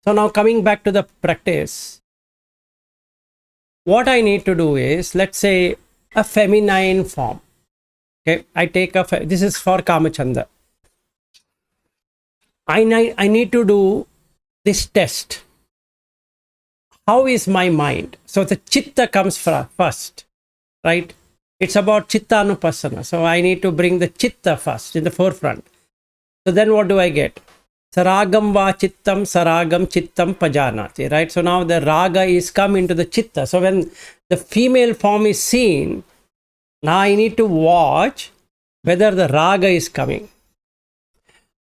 So now coming back to the practice, what I need to do is, let's say, a feminine form. Okay, I take this is for Kamachanda. I need to do this test. How is my mind? So the chitta comes first, right? It's about chitta anupassana. So I need to bring the chitta first in the forefront. So then what do I get? Saragam va chittam saragam chittam pajanati, right? So now the raga is come into the chitta. So when the female form is seen, now I need to watch whether the raga is coming.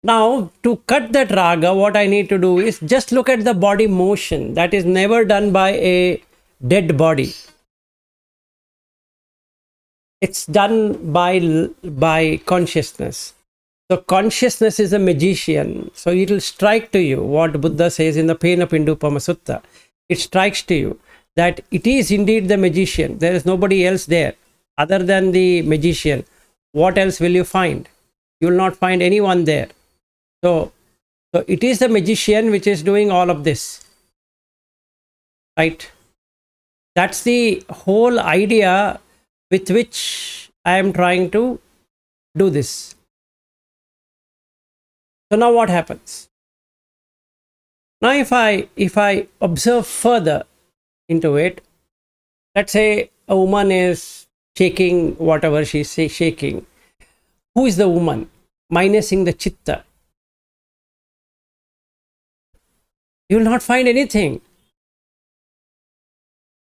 Now, to cut that raga, what I need to do is just look at the body motion. That is never done by a dead body. It's done by consciousness. So consciousness is a magician. So it will strike to you what Buddha says in the Pena Pindupama Sutta. It strikes to you that it is indeed the magician. There is nobody else there other than the magician. What else will you find? You will not find anyone there. So it is the magician which is doing all of this, right? That's the whole idea with which I am trying to do this. So now what happens? Now if I observe further into it, let's say a woman is shaking whatever she is shaking. Who is the woman? Minusing the chitta. You will not find anything.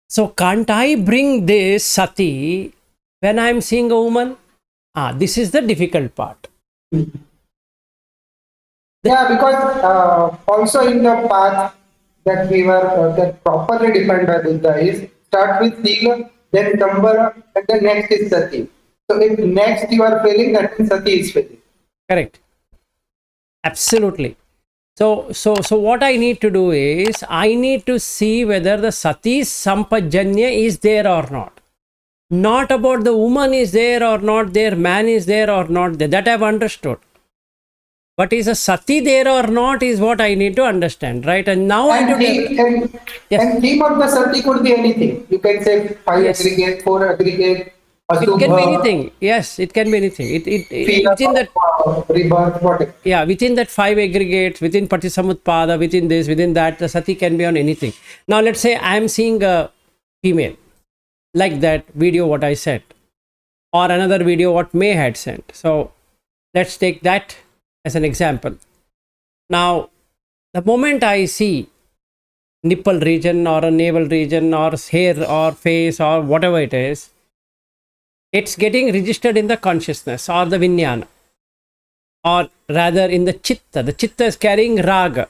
So can't I bring this sati when I am seeing a woman? This is the difficult part. Yeah, because also in the path that we were that properly defined by Buddha is start with sila, then dambara, and then next is sati. So if next you are failing, that means sati is failing. Correct. Absolutely. So what I need to do is, I need to see whether the sati sampajanya is there or not. Not about the woman is there or not there, man is there or not there. That I have understood. But is a sati there or not is what I need to understand, right? And now and theme of the sati could be anything. You can say 5 aggregate, 4 aggregate. It can be anything. Yes, it can be anything. Within that rebirth, whatever. Yeah, within that 5 aggregates, within Patisamutpada, within this, within that, the sati can be on anything. Now let's say I am seeing a female, like that video what I said, or another video what May had sent. So let's take that as an example. Now, the moment I see nipple region or a navel region or hair or face or whatever it is, it's getting registered in the consciousness or the vinyana, or rather in the chitta. The chitta is carrying raga,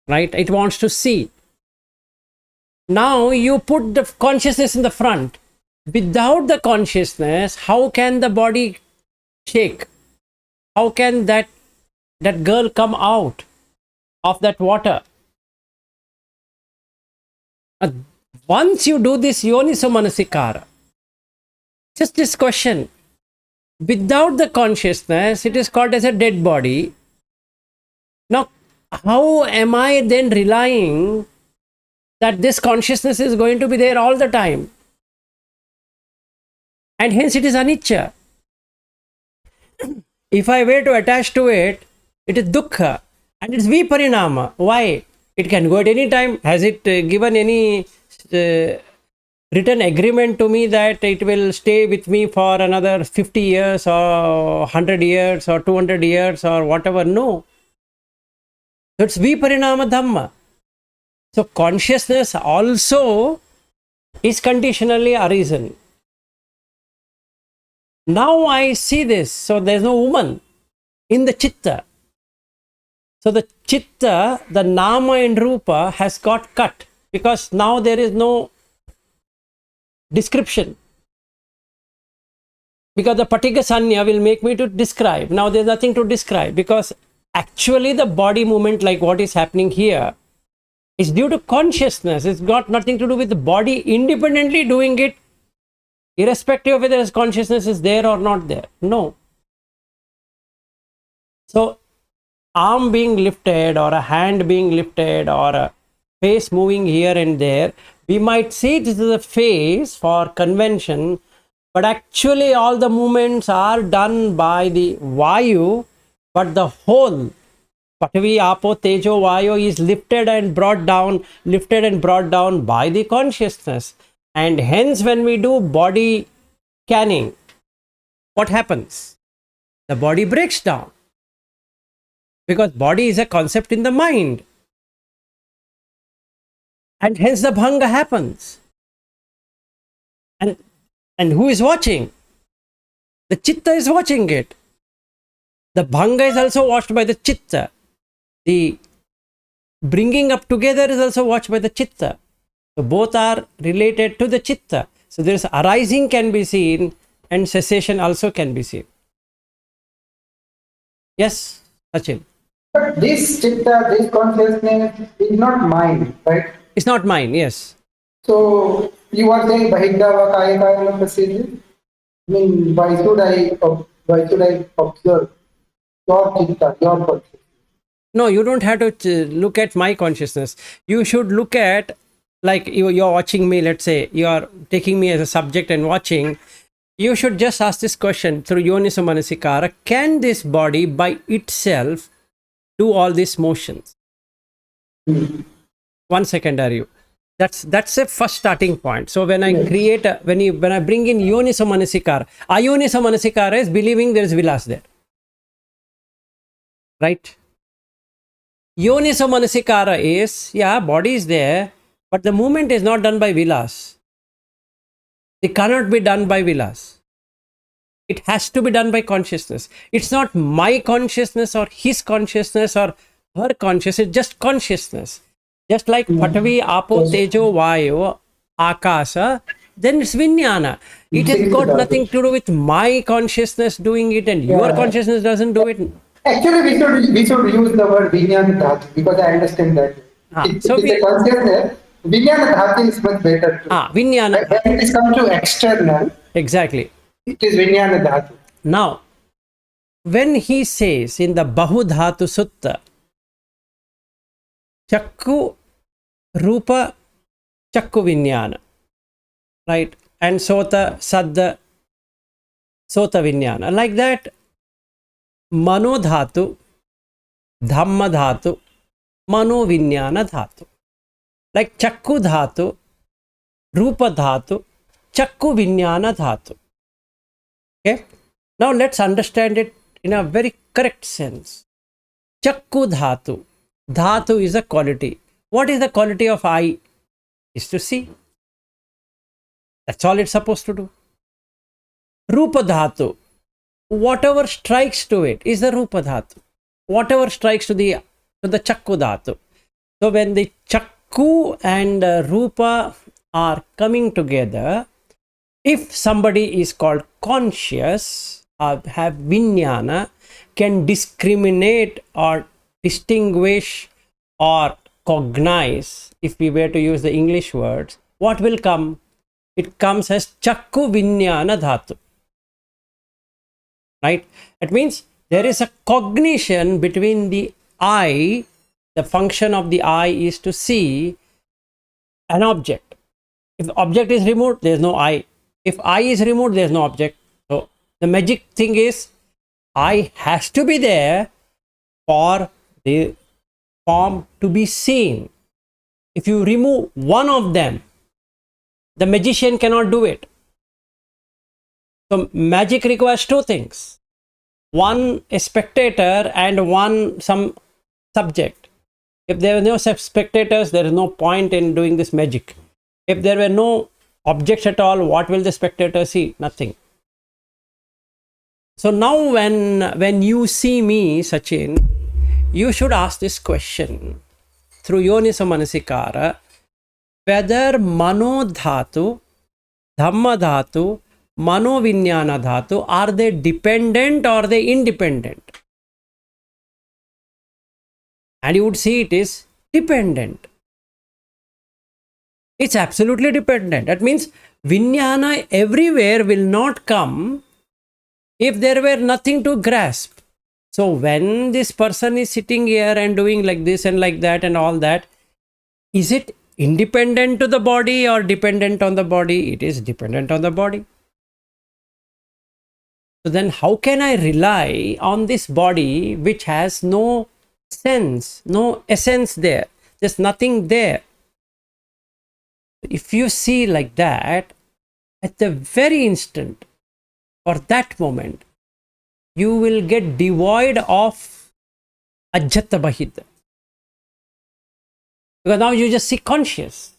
right? It wants to see. Now you put the consciousness in the front. Without the consciousness, how can the body shake? How can that girl come out of that water? Once you do this yoniso manasikara, just this question, without the consciousness, it is called as a dead body. Now, how am I then relying that this consciousness is going to be there all the time? And hence it is anicca. If I were to attach to it, it is dukkha. And it's viparinama. Why? It can go at any time. Has it given any written agreement to me that it will stay with me for another 50 years or 100 years or 200 years or whatever? No. So it's viparinama dhamma. So consciousness also is conditionally arisen. Now I see this. So there's no woman in the chitta. So the chitta, the nama and rupa has got cut, because now there is no description. Because the patika sanya will make me to describe. Now there's nothing to describe, because actually the body movement, like what is happening here, is due to consciousness. It's got nothing to do with the body independently doing it, irrespective of whether consciousness is there or not there. No. So arm being lifted or a hand being lifted or a face moving here and there, we might see it is a face for convention, but actually all the movements are done by the Vayu, but the whole Patvi, Apo, Tejo, Vayu is lifted and brought down by the consciousness. And hence, when we do body scanning, what happens? The body breaks down because body is a concept in the mind. And hence the bhanga happens. And who is watching? The chitta is watching it. The bhanga is also watched by the chitta. The bringing up together is also watched by the chitta. So both are related to the chitta. So there is arising can be seen and cessation also can be seen. Yes, Sachin. But this chitta, this consciousness is not mind, right? It's not mine, yes. So you are saying Bahidava Kaya Kaya Prasiddhi? I mean, why should I observe your chitta, your consciousness? No, you don't have to look at my consciousness. You should look at, like you're watching me, let's say, you are taking me as a subject and watching. You should just ask this question through Yoniso Manasikara: can this body by itself do all these motions? 1 second, are you? That's a first starting point. So when I create, when I bring in Yoniso Manasikara, Ayoniso Manasikara is believing there is vilas there, right? Yoniso Manasikara is, yeah, body is there, but the movement is not done by vilas. It cannot be done by vilas. It has to be done by consciousness. It's not my consciousness or his consciousness or her consciousness, it's just consciousness. Just like Patvi, Apo, Tejo, Vayu, Akasa, then it's Vijnana. It has got nothing to do with my consciousness doing it and your consciousness doesn't do it. Actually, we should use the word Vijnana Dhatu because I understand that. It's a consciousness. Vijnana Dhatu is much better. Vijnana. When it comes to external, exactly. It is Vijnana Dhatu. Now, when he says in the Bahu Dhatu Sutta, Chakku Rupa Chakku Vijnana, right? And Sota Saddha Sota Vijnana. Like that, Mano Dhatu, Dhamma Dhatu, Mano Vijnana Dhatu. Like Chakku Dhatu, Rupa Dhatu, Chakku Vijnana Dhatu. Okay? Now let's understand it in a very correct sense. Chakku Dhatu. Dhatu is a quality. What is the quality of eye? Is to see. That's all it's supposed to do. Rupa Dhatu. Whatever strikes to it is the Rupa Dhatu. Whatever strikes to the Chakku Dhatu. So when the Chakku and Rupa are coming together, if somebody is called conscious or have Vijnana, can discriminate or distinguish or cognize, if we were to use the English words, what will come? It comes as Chakku Vijnana Dhatu. Right? It means there is a cognition between the eye. The function of the eye is to see an object. If the object is removed, there is no eye. If eye is removed, there is no object. So the magic thing is, eye has to be there for the form to be seen. If you remove one of them, the magician cannot do it. So magic requires two things. One, a spectator, and one, some subject. If there were no spectators, there is no point in doing this magic. If there were no objects at all, what will the spectator see? Nothing. So now when you see me, Sachin, you should ask this question through Yoniso Manasikara, whether Mano Dhatu, Dhamma Dhatu, Mano Vijnana Dhatu, are they dependent or are they independent? And you would see it is dependent. It's absolutely dependent. That means Vijnana everywhere will not come if there were nothing to grasp. So when this person is sitting here and doing like this and like that and all that, is it independent to the body or dependent on the body? It is dependent on the body. So then how can I rely on this body which has no sense, no essence there, there's nothing there? If you see like that, at the very instant or that moment, you will get devoid of ajjata bahita. Because now you just see conscious.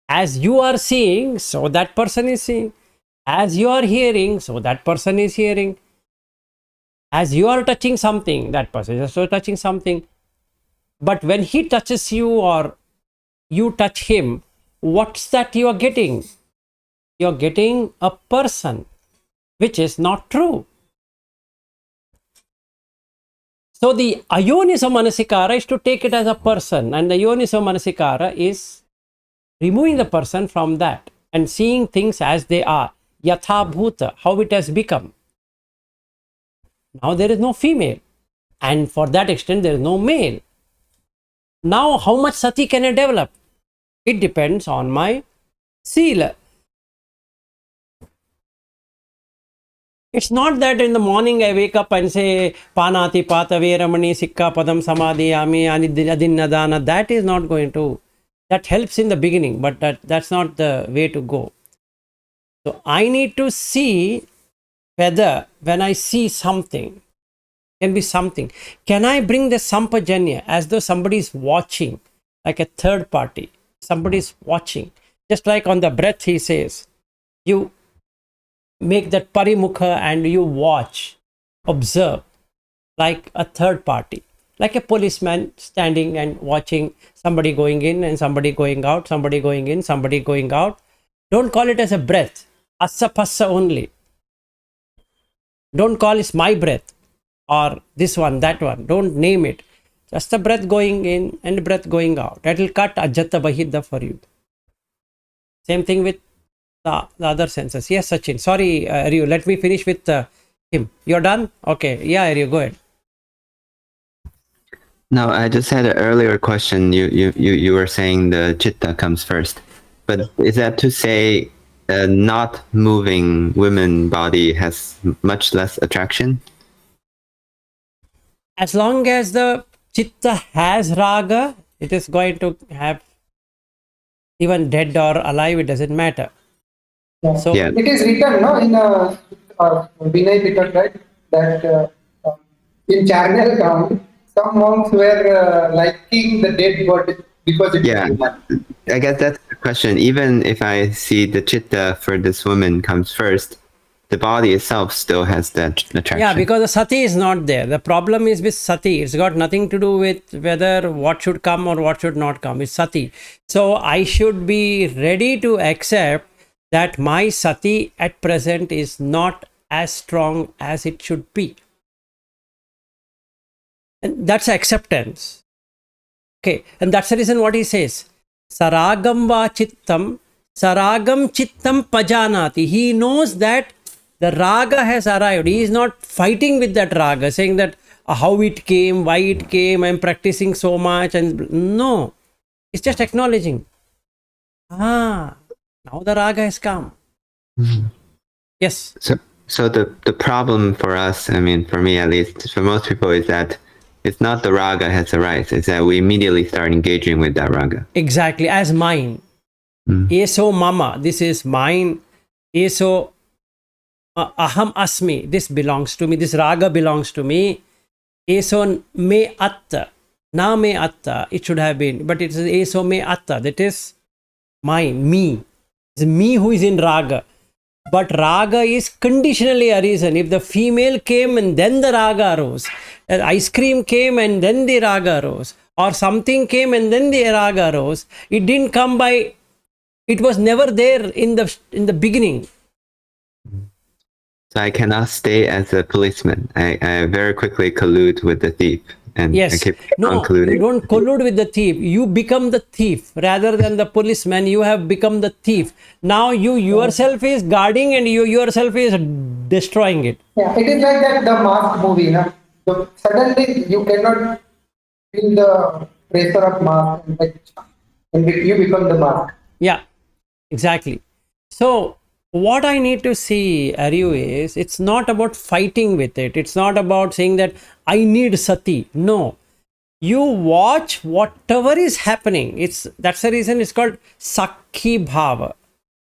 As you are seeing, so that person is seeing. As you are hearing, so that person is hearing. As you are touching something, that person is also touching something. But when he touches you or you touch him, what's that you are getting? You're getting a person, which is not true. So the ayoniso manasikara is to take it as a person, and the ayoniso manasikara is removing the person from that and seeing things as they are. Yatha bhuta, how it has become. Now there is no female, and for that extent there is no male. Now how much sati can I develop? It depends on my sila. It's not that in the morning I wake up and say panati pata veramani sikka padam samadhiyami adinnadana. That is not going to, that helps in the beginning, but that's not the way to go. So I need to see whether when I see something, can be something, can I bring the sampajanya as though somebody is watching, like a third party, somebody is watching. Just like on the breath he says, you make that parimukha and you watch, observe, like a third party, like a policeman standing and watching somebody going in and somebody going out, somebody going in, somebody going out. Don't call it as a breath, assa passa only. Don't call it my breath or this one, that one. Don't name it. Just a breath going in and breath going out. That will cut ajjata bahidha for you. Same thing with the other senses. Yes, Sachin. Sorry, Ryu. Let me finish with him. You're done? Okay. Yeah, Ryu, go ahead. No, I just had an earlier question. You were saying the chitta comes first, but is that to say not moving women body has much less attraction? As long as the chitta has raga, it is going to have, even dead or alive, it doesn't matter. Yeah. So Yeah. It is written no, in Vinay Pitak, right? That in charnel ground, some monks were liking the dead body because it Yeah. was human. I guess that's the question. Even if I see the chitta for this woman comes first, the body itself still has that attraction. yeah, because the sati is not there. The problem is with sati. It's got nothing to do with whether what should come or what should not come. It's sati. So I should be ready to accept that my sati at present is not as strong as it should be. And that's acceptance. Okay, and that's the reason what he says. Saragam va chittam, saragam chittam pajanati. He knows that the raga has arrived. He is not fighting with that raga, saying that how it came, why it came, I'm practicing so much. And no, it's just acknowledging. Now the raga has come. Yes. So the problem for us, I mean, for me at least, for most people, is that it's not the raga has arise. It's that we immediately start engaging with that raga. Exactly, as mine. Eso mama, this is mine. Eso aham asmi, this belongs to me. This raga belongs to me. Eso me atta, na me atta, it should have been, but it is eso me atta, that is mine, me. It's me who is in raga. But raga is conditionally arisen. If the female came and then the raga arose, ice cream came and then the raga arose, or something came and then the raga arose, it didn't come by, it was never there in the beginning. So I cannot stay as a policeman. I very quickly collude with the thief. And Yes. I keep No, on colluding. you don't collude with the thief. You become the thief rather than the policeman. You have become the thief. Now you yourself is guarding and you yourself is destroying it. Yeah, it is like that the mask movie, no? So suddenly you cannot feel the pressure of mask and you become the mask. Yeah, exactly. So what I need to see, Aryu, is it's not about fighting with it. It's not about saying that I need sati. No, you watch whatever is happening. That's the reason it's called sakhi bhava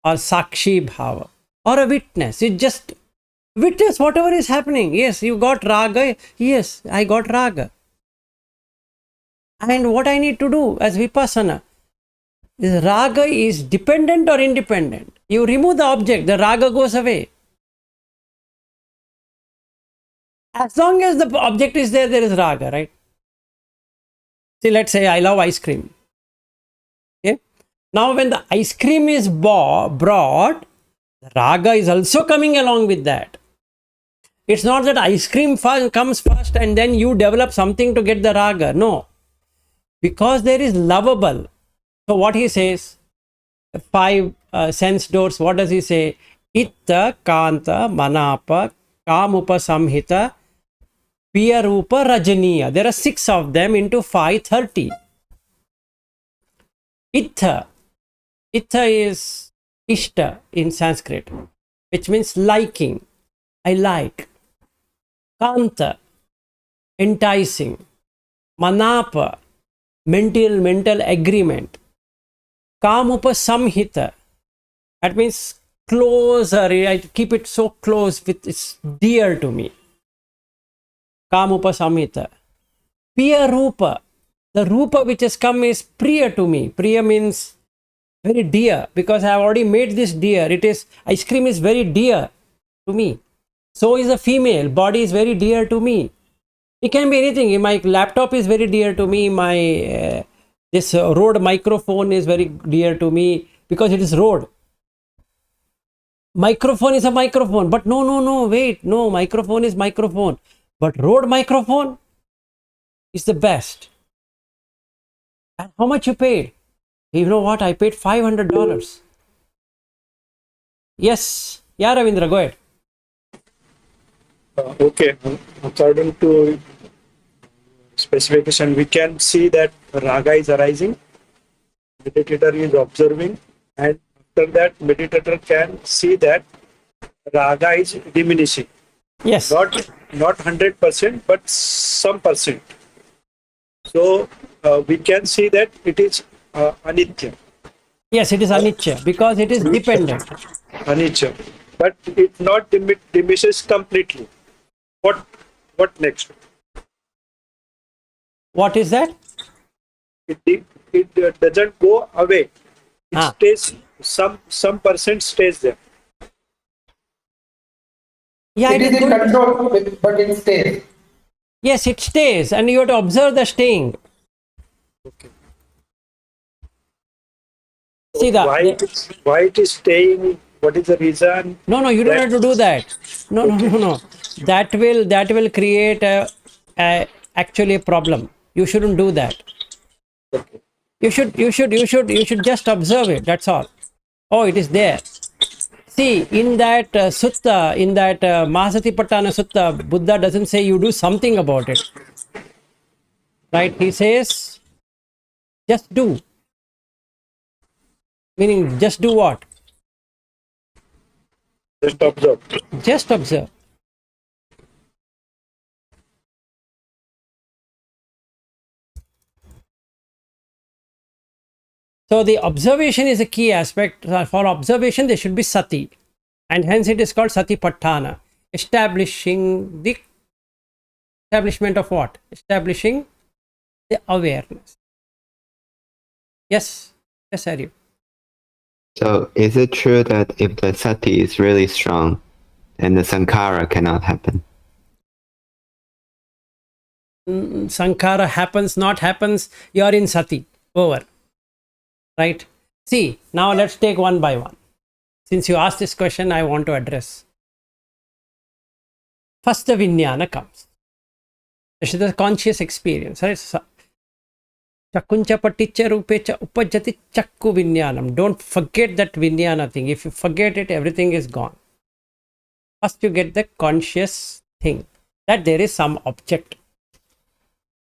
or sakshi bhava or a witness. You just witness whatever is happening. Yes, you got raga. Yes, I got raga. And what I need to do as vipassana is raga is dependent or independent. You remove the object, the raga goes away. As long as the object is there, there is raga, right? See, let's say I love ice cream. Okay. Now, when the ice cream is brought, raga is also coming along with that. It's not that ice cream comes first and then you develop something to get the raga. No. Because there is lovable. So what he says, five sense doors, what does he say? Itta, Kanta, Manapa, Kamupa Samhita, Piyarupa, Rajaniya. There are 6 of them into 530. Ittha. Ittha is Ishta in Sanskrit, which means liking. I like. Kanta, enticing. Manapa, mental agreement. Kamupa Samhita, that means closer. I keep it so close, it's dear to me. Kamupa Samhita. Priya Rupa, the Rupa which has come is Priya to me. Priya means very dear, because I have already made this dear. It is, ice cream is very dear to me. So is a female, body is very dear to me. It can be anything. My laptop is very dear to me. My this Rode microphone is very dear to me because it is Rode. Microphone is a microphone, but no, wait, no, microphone is microphone, but Rode microphone is the best. And how much you paid? You know what? I paid $500. Yes, yeah, Ravindra, go ahead. Okay, according to specification, we can see that raga is arising, meditator is observing, and after that, meditator can see that raga is diminishing. Yes. Not 100%, but some percent. So we can see that it is anitya. Yes, it is anicca because it is dependent. Anicca, but it not diminishes completely. What next? What is that? It doesn't go away. It stays, some percent stays there. Yeah, it is in control, but it stays. Yes, it stays, and you have to observe the staying. Okay. See that? Why it is staying? What is the reason? No, you don't have to do that. No. That will create actually a problem. You shouldn't do that. Okay. You should just observe it. That's all. Oh, it is there. See, in that sutta, in that Mahasatipatthana Sutta, Buddha doesn't say you do something about it. Right? He says, just do. Meaning, just do what? Just observe. Just observe. So the observation is a key aspect. For observation, there should be sati. And hence it is called satipatthana. Establishment of what? Establishing the awareness. Yes, Aryu. So is it true that if the sati is really strong, then the sankhara cannot happen? Sankhara happens, not happens, you are in sati. Over. Right? See, now let's take one by one. Since you asked this question, I want to address. First, the vijnana comes. This is the conscious experience. Right? Chakuncha paticha rupecha upajati chakku vijnanam. Don't forget that vijnana thing. If you forget it, everything is gone. First, you get the conscious thing. that there is some object.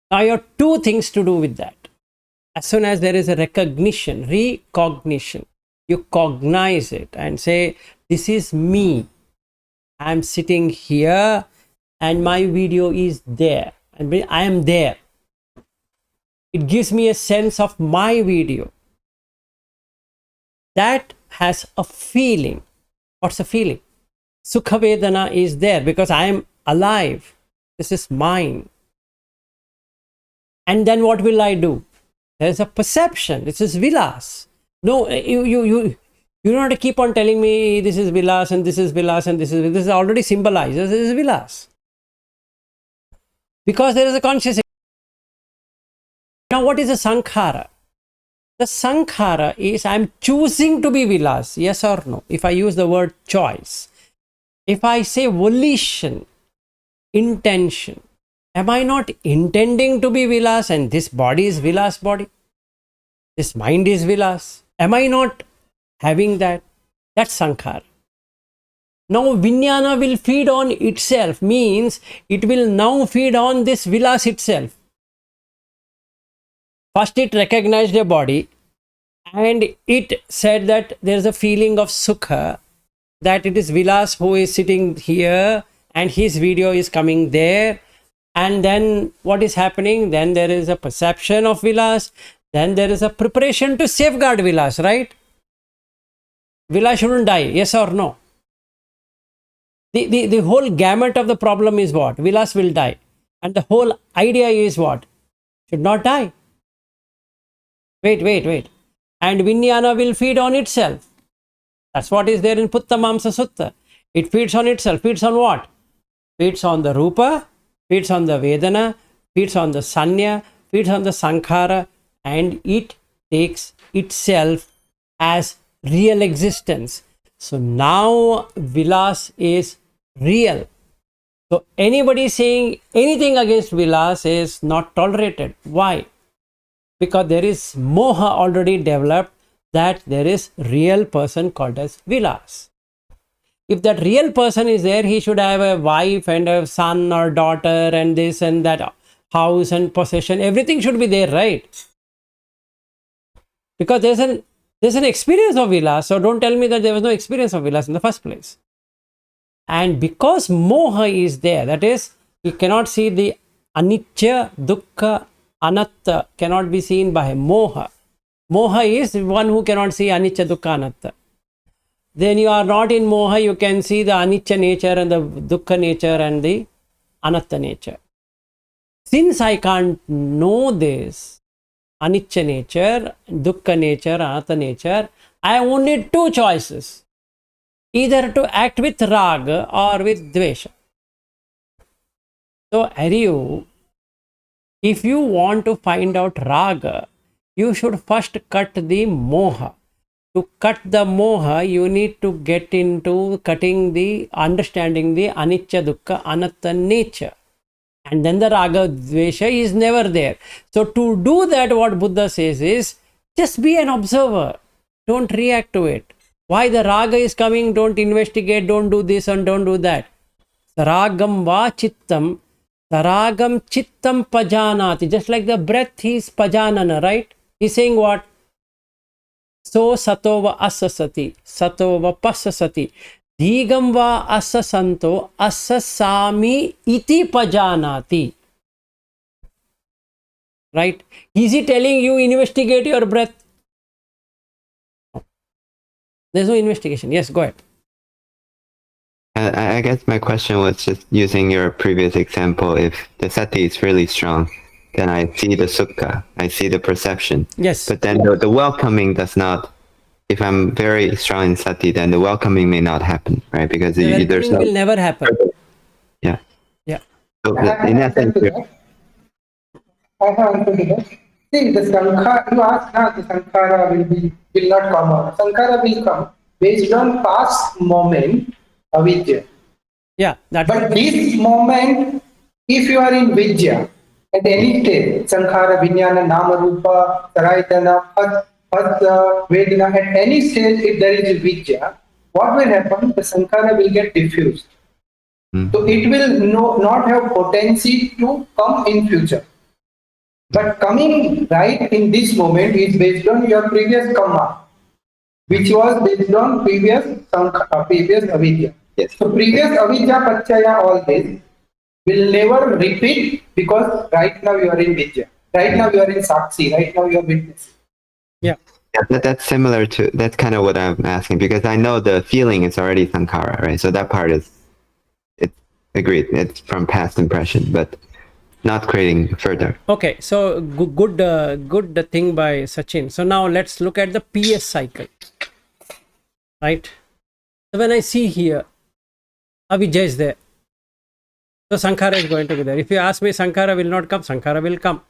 Now you have two things to do with that. As soon as there is a recognition, you cognize it and say, this is me. I'm sitting here and my video is there. And I am there. It gives me a sense of my video. That has a feeling. What's the feeling? Sukha Vedana is there because I am alive. This is mine. And then what will I do? There is a perception. This is vilas. No, you don't have to keep on telling me this is vilas and this is vilas and this is already symbolized. This is vilas. Because there is a conscious. Now what is a sankhara? The sankhara is I'm choosing to be vilas, yes or no. If I use the word choice, if I say volition, intention, am I not intending to be vilas and this body is vilas body? This mind is vilas. Am I not having that? That's sankhara. Now vijnana will feed on itself, means it will now feed on this vilas itself. First it recognized a body and it said that there is a feeling of sukha, that it is Vilas who is sitting here and his video is coming there. And then what is happening? Then there is a perception of Vilas. Then there is a preparation to safeguard Vilas, right? Vilas shouldn't die, yes or no? The whole gamut of the problem is what? Vilas will die. And the whole idea is what? Should not die. Wait. And Vijnana will feed on itself. That's what is there in Putta Mamsa Sutta. It feeds on itself. Feeds on what? Feeds on the Rupa, feeds on the Vedana, feeds on the Sanya, feeds on the Sankhara, and it takes itself as real existence. So now Vilas is real. So anybody saying anything against Vilas is not tolerated. Why? Because there is moha already developed that there is real person called as Vilas. If that real person is there, he should have a wife and a son or daughter and this and that, house and possession. Everything should be there, right? Because there's an experience of Vilas. So don't tell me that there was no experience of Vilas in the first place. And because moha is there, that is, you cannot see the anicca, dukkha, anatta cannot be seen by moha. Moha is one who cannot see anicca, dukkha, anatta. Then you are not in moha, you can see the anicca nature and the dukkha nature and the anatta nature. Since I can't know this anicca nature, dukkha nature, anatta nature, I have only two choices. Either to act with raga or with dvesha. So, Aryu, if you want to find out raga, you should first cut the moha. To cut the moha, you need to get into understanding the anicca, dukkha, anatta nature. And then the raga, dvesha is never there. So to do that, what Buddha says is, just be an observer. Don't react to it. Why the raga is coming, don't investigate, don't do this and don't do that. Saragam va chittam, saragam chittam pajanati. Just like the breath is pajanana, right? He's saying what? So satova asasati, satova pasasati, digam va asasanto asasami iti pajanati. Right? Is he telling you investigate your breath? There's no investigation. Yes, go ahead. I guess my question was just using your previous example. If the sati is really strong, then I see the sukha, I see the perception. Yes. But then the welcoming does not. If I'm very strong in sati, then the welcoming may not happen, right? Because The there's no. will never happen. Yeah. Yeah. So in essence, I have answered to that. See, the sankhara, you asked now, the sankhara will not come out. Sankhara will come based on past moment, avidya. Yeah. That But this moment, if you are in vidya, at any stage, sankhara, vijnana, nama, rupa, sarayatana, vedana, at any stage, if there is a vidya, what will happen? The sankhara will get diffused. So it will not have potency to come in future. But coming right in this moment is based on your previous karma, which was based on previous avidya. Yes. So previous avidya, pachaya, all this will never repeat because right now you are in vidya. Right now you are in sakshi. Right now you are witness. Yeah. Yeah, that's similar to, that's kind of what I'm asking, because I know the feeling is already sankhara, right? So that part is, it's agreed, it's from past impression, but not creating further. Okay, so good thing by Sachin. So now let's look at the PS cycle, right? So when I see here, Avijja is there. So Sankhara is going to be there. If you ask me, Sankhara will not come, Sankhara will come.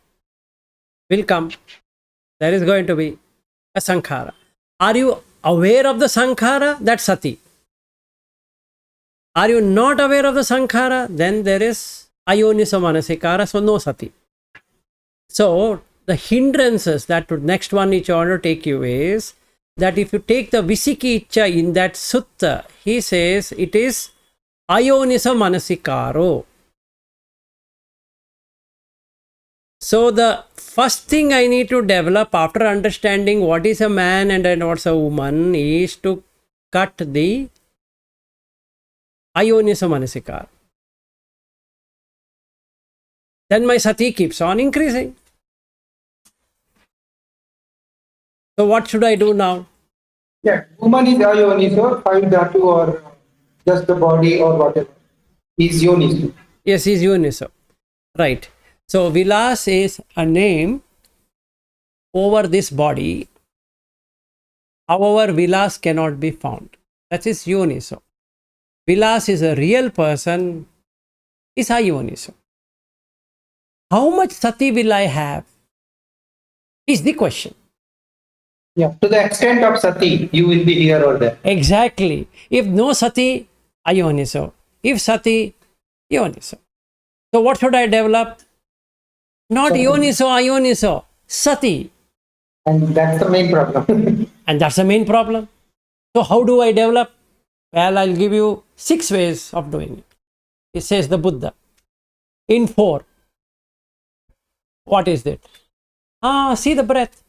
Will come. There is going to be a Sankhara. Are you aware of the Sankhara? That's Sati. Are you not aware of the Sankhara? Then there is Ayoniso Manasikara, so no Sati. So the hindrances, that next one which I want to take you is that if you take the Visikiccha in that sutta, he says it is Ayoniso Manasikaro. So the first thing I need to develop after understanding what is a man and what's a woman is to cut the Ayoniso Manasikara. Then my Sati keeps on increasing. So what should I do now? Yeah, woman is ayoniso, five dhatu or just the body or whatever is yoniso. Yes, is Yoniso. Right. So Vilas is a name over this body. However, Vilas cannot be found. That is Yoniso. Vilas is a real person, is Ayoniso. How much Sati will I have? Is the question. Yeah, to the extent of sati, you will be here or there. Exactly. If no Sati, Ayoniso. If Sati, Yoniso. So what should I develop? Not Sati. Yoniso, Ayoniso. Sati. And that's the main problem. And that's the main problem. So how do I develop? Well, I'll give you 6 ways of doing it. It says the Buddha. In 4. What is that? See the breath.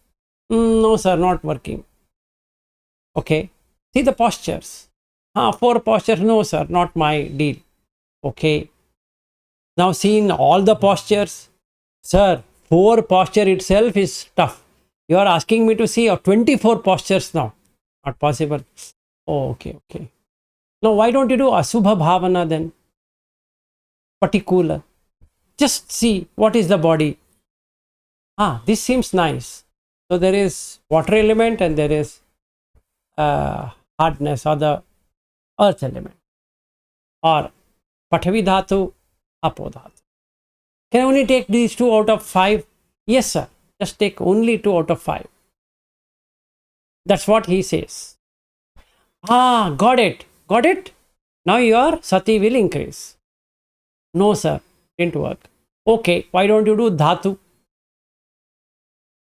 No, sir, not working. Okay. See the postures. 4 postures. No, sir, not my deal. Okay. Now, seeing all the postures. Sir, 4 posture itself is tough. You are asking me to see 24 postures now. Not possible. Oh, okay. Now, why don't you do Asubha Bhavana then? Particular. Just see what is the body. This seems nice. So there is water element and there is hardness or the earth element. Or Pathavi Dhatu, Apo Dhatu. Can I only take these 2 out of 5? Yes, sir. Just take only 2 out of 5. That's what he says. Got it. Got it? Now your Sati will increase. No, sir. Didn't work. Okay, why don't you do Dhatu?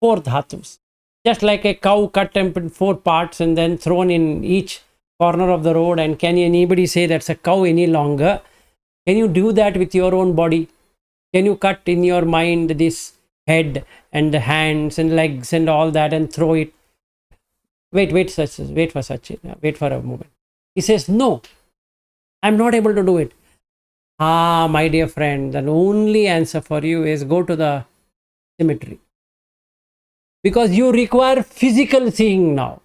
4 Dhatus. Just like a cow cut in 4 parts and then thrown in each corner of the road. And can anybody say that's a cow any longer? Can you do that with your own body? Can you cut in your mind this head and the hands and legs and all that and throw it? Wait for Sachin. Wait for a moment. He says, no, I'm not able to do it. My dear friend, the only answer for you is go to the cemetery. Because you require physical seeing now.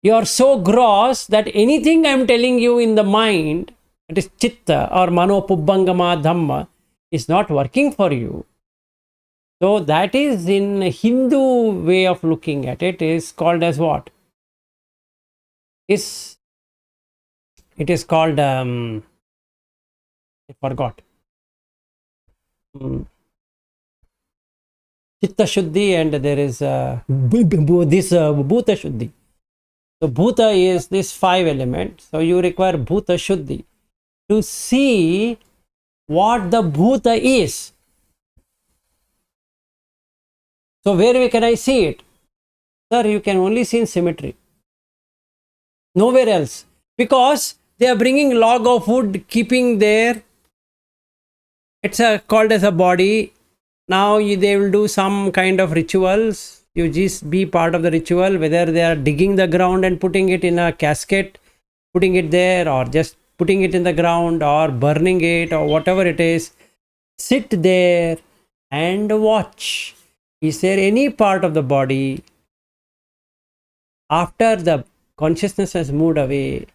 You are so gross that anything I'm telling you in the mind, it is chitta or mano pubbangama dhamma, is not working for you. So that is in Hindu way of looking at it is called as what? It is called, I forgot. Chitta Shuddhi and there is this Bhuta Shuddhi. So Bhuta is this 5 element. So you require Bhuta Shuddhi to see what the Bhuta is. So where can I see it? Sir, you can only see in cemetery. Nowhere else. Because They are bringing log of wood, keeping there. It's called as a body. Now they will do some kind of rituals. You just be part of the ritual, whether they are digging the ground and putting it in a casket, putting it there, or just putting it in the ground, or burning it, or whatever it is. Sit there and watch. Is there any part of the body after the consciousness has moved away?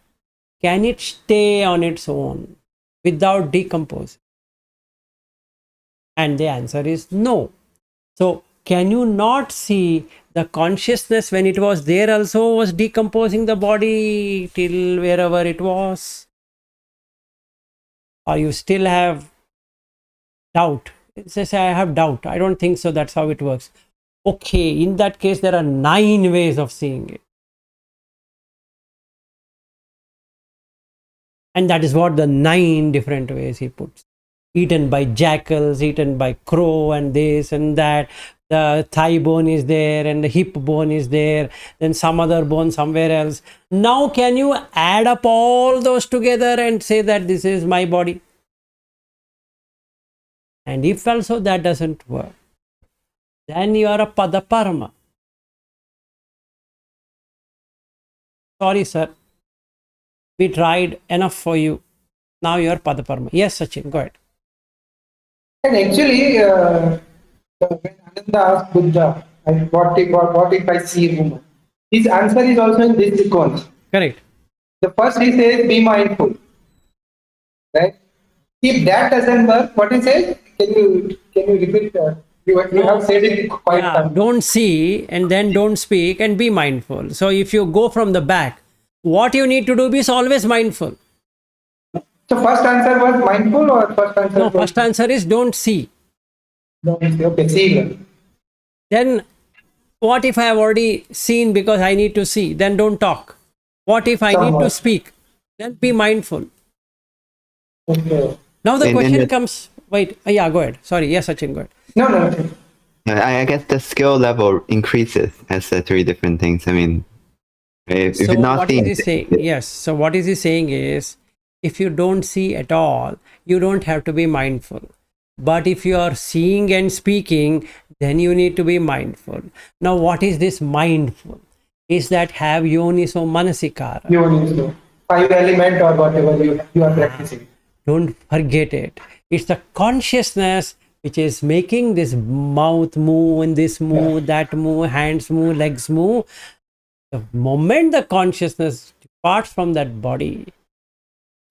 Can it stay on its own without decomposing? And the answer is no. So, can you not see the consciousness when it was there also was decomposing the body till wherever it was? Or you still have doubt? It says, I have doubt. I don't think so. That's how it works. Okay, in that case, there are 9 ways of seeing it. And that is what the 9 different ways he puts. Eaten by jackals, eaten by crow, and this and that. The thigh bone is there, and the hip bone is there, then some other bone somewhere else. Now, can you add up all those together and say that this is my body? And if also that doesn't work, then you are a Padaparma. Sorry, sir. We tried enough for you. Now you are Padaparma. Yes, Sachin, go ahead. And actually, when Ananda asked Buddha, like, what if I see a woman? His answer is also in this sequence. Correct. The first he says, be mindful. Right? If that doesn't work, what he says? Can you repeat? You have said it quite Yeah, don't see and then don't speak and be mindful. So if you go from the back, what you need to do is always mindful. So first answer was mindful, or first answer? No, first answer is don't see. Okay, see. Then what if I have already seen because I need to see? Then don't talk. What if I need to Somewhat. speak? Then be mindful. Okay. Now the And question the- comes. Wait, yeah, go ahead. Sorry, yes, Sachin, go ahead. No. I guess the skill level increases as the 3 different things. I mean, if So you're not what is seeing, he saying? Yes. So what is he saying is, if you don't see at all, you don't have to be mindful. But if you are seeing and speaking, then you need to be mindful. Now, what is this mindful? Is that have yoniso manasikara. You need to 5 element or whatever you are practicing. Don't forget it. It's the consciousness which is making this mouth move and this move, that move, hands move, legs move. The moment the consciousness departs from that body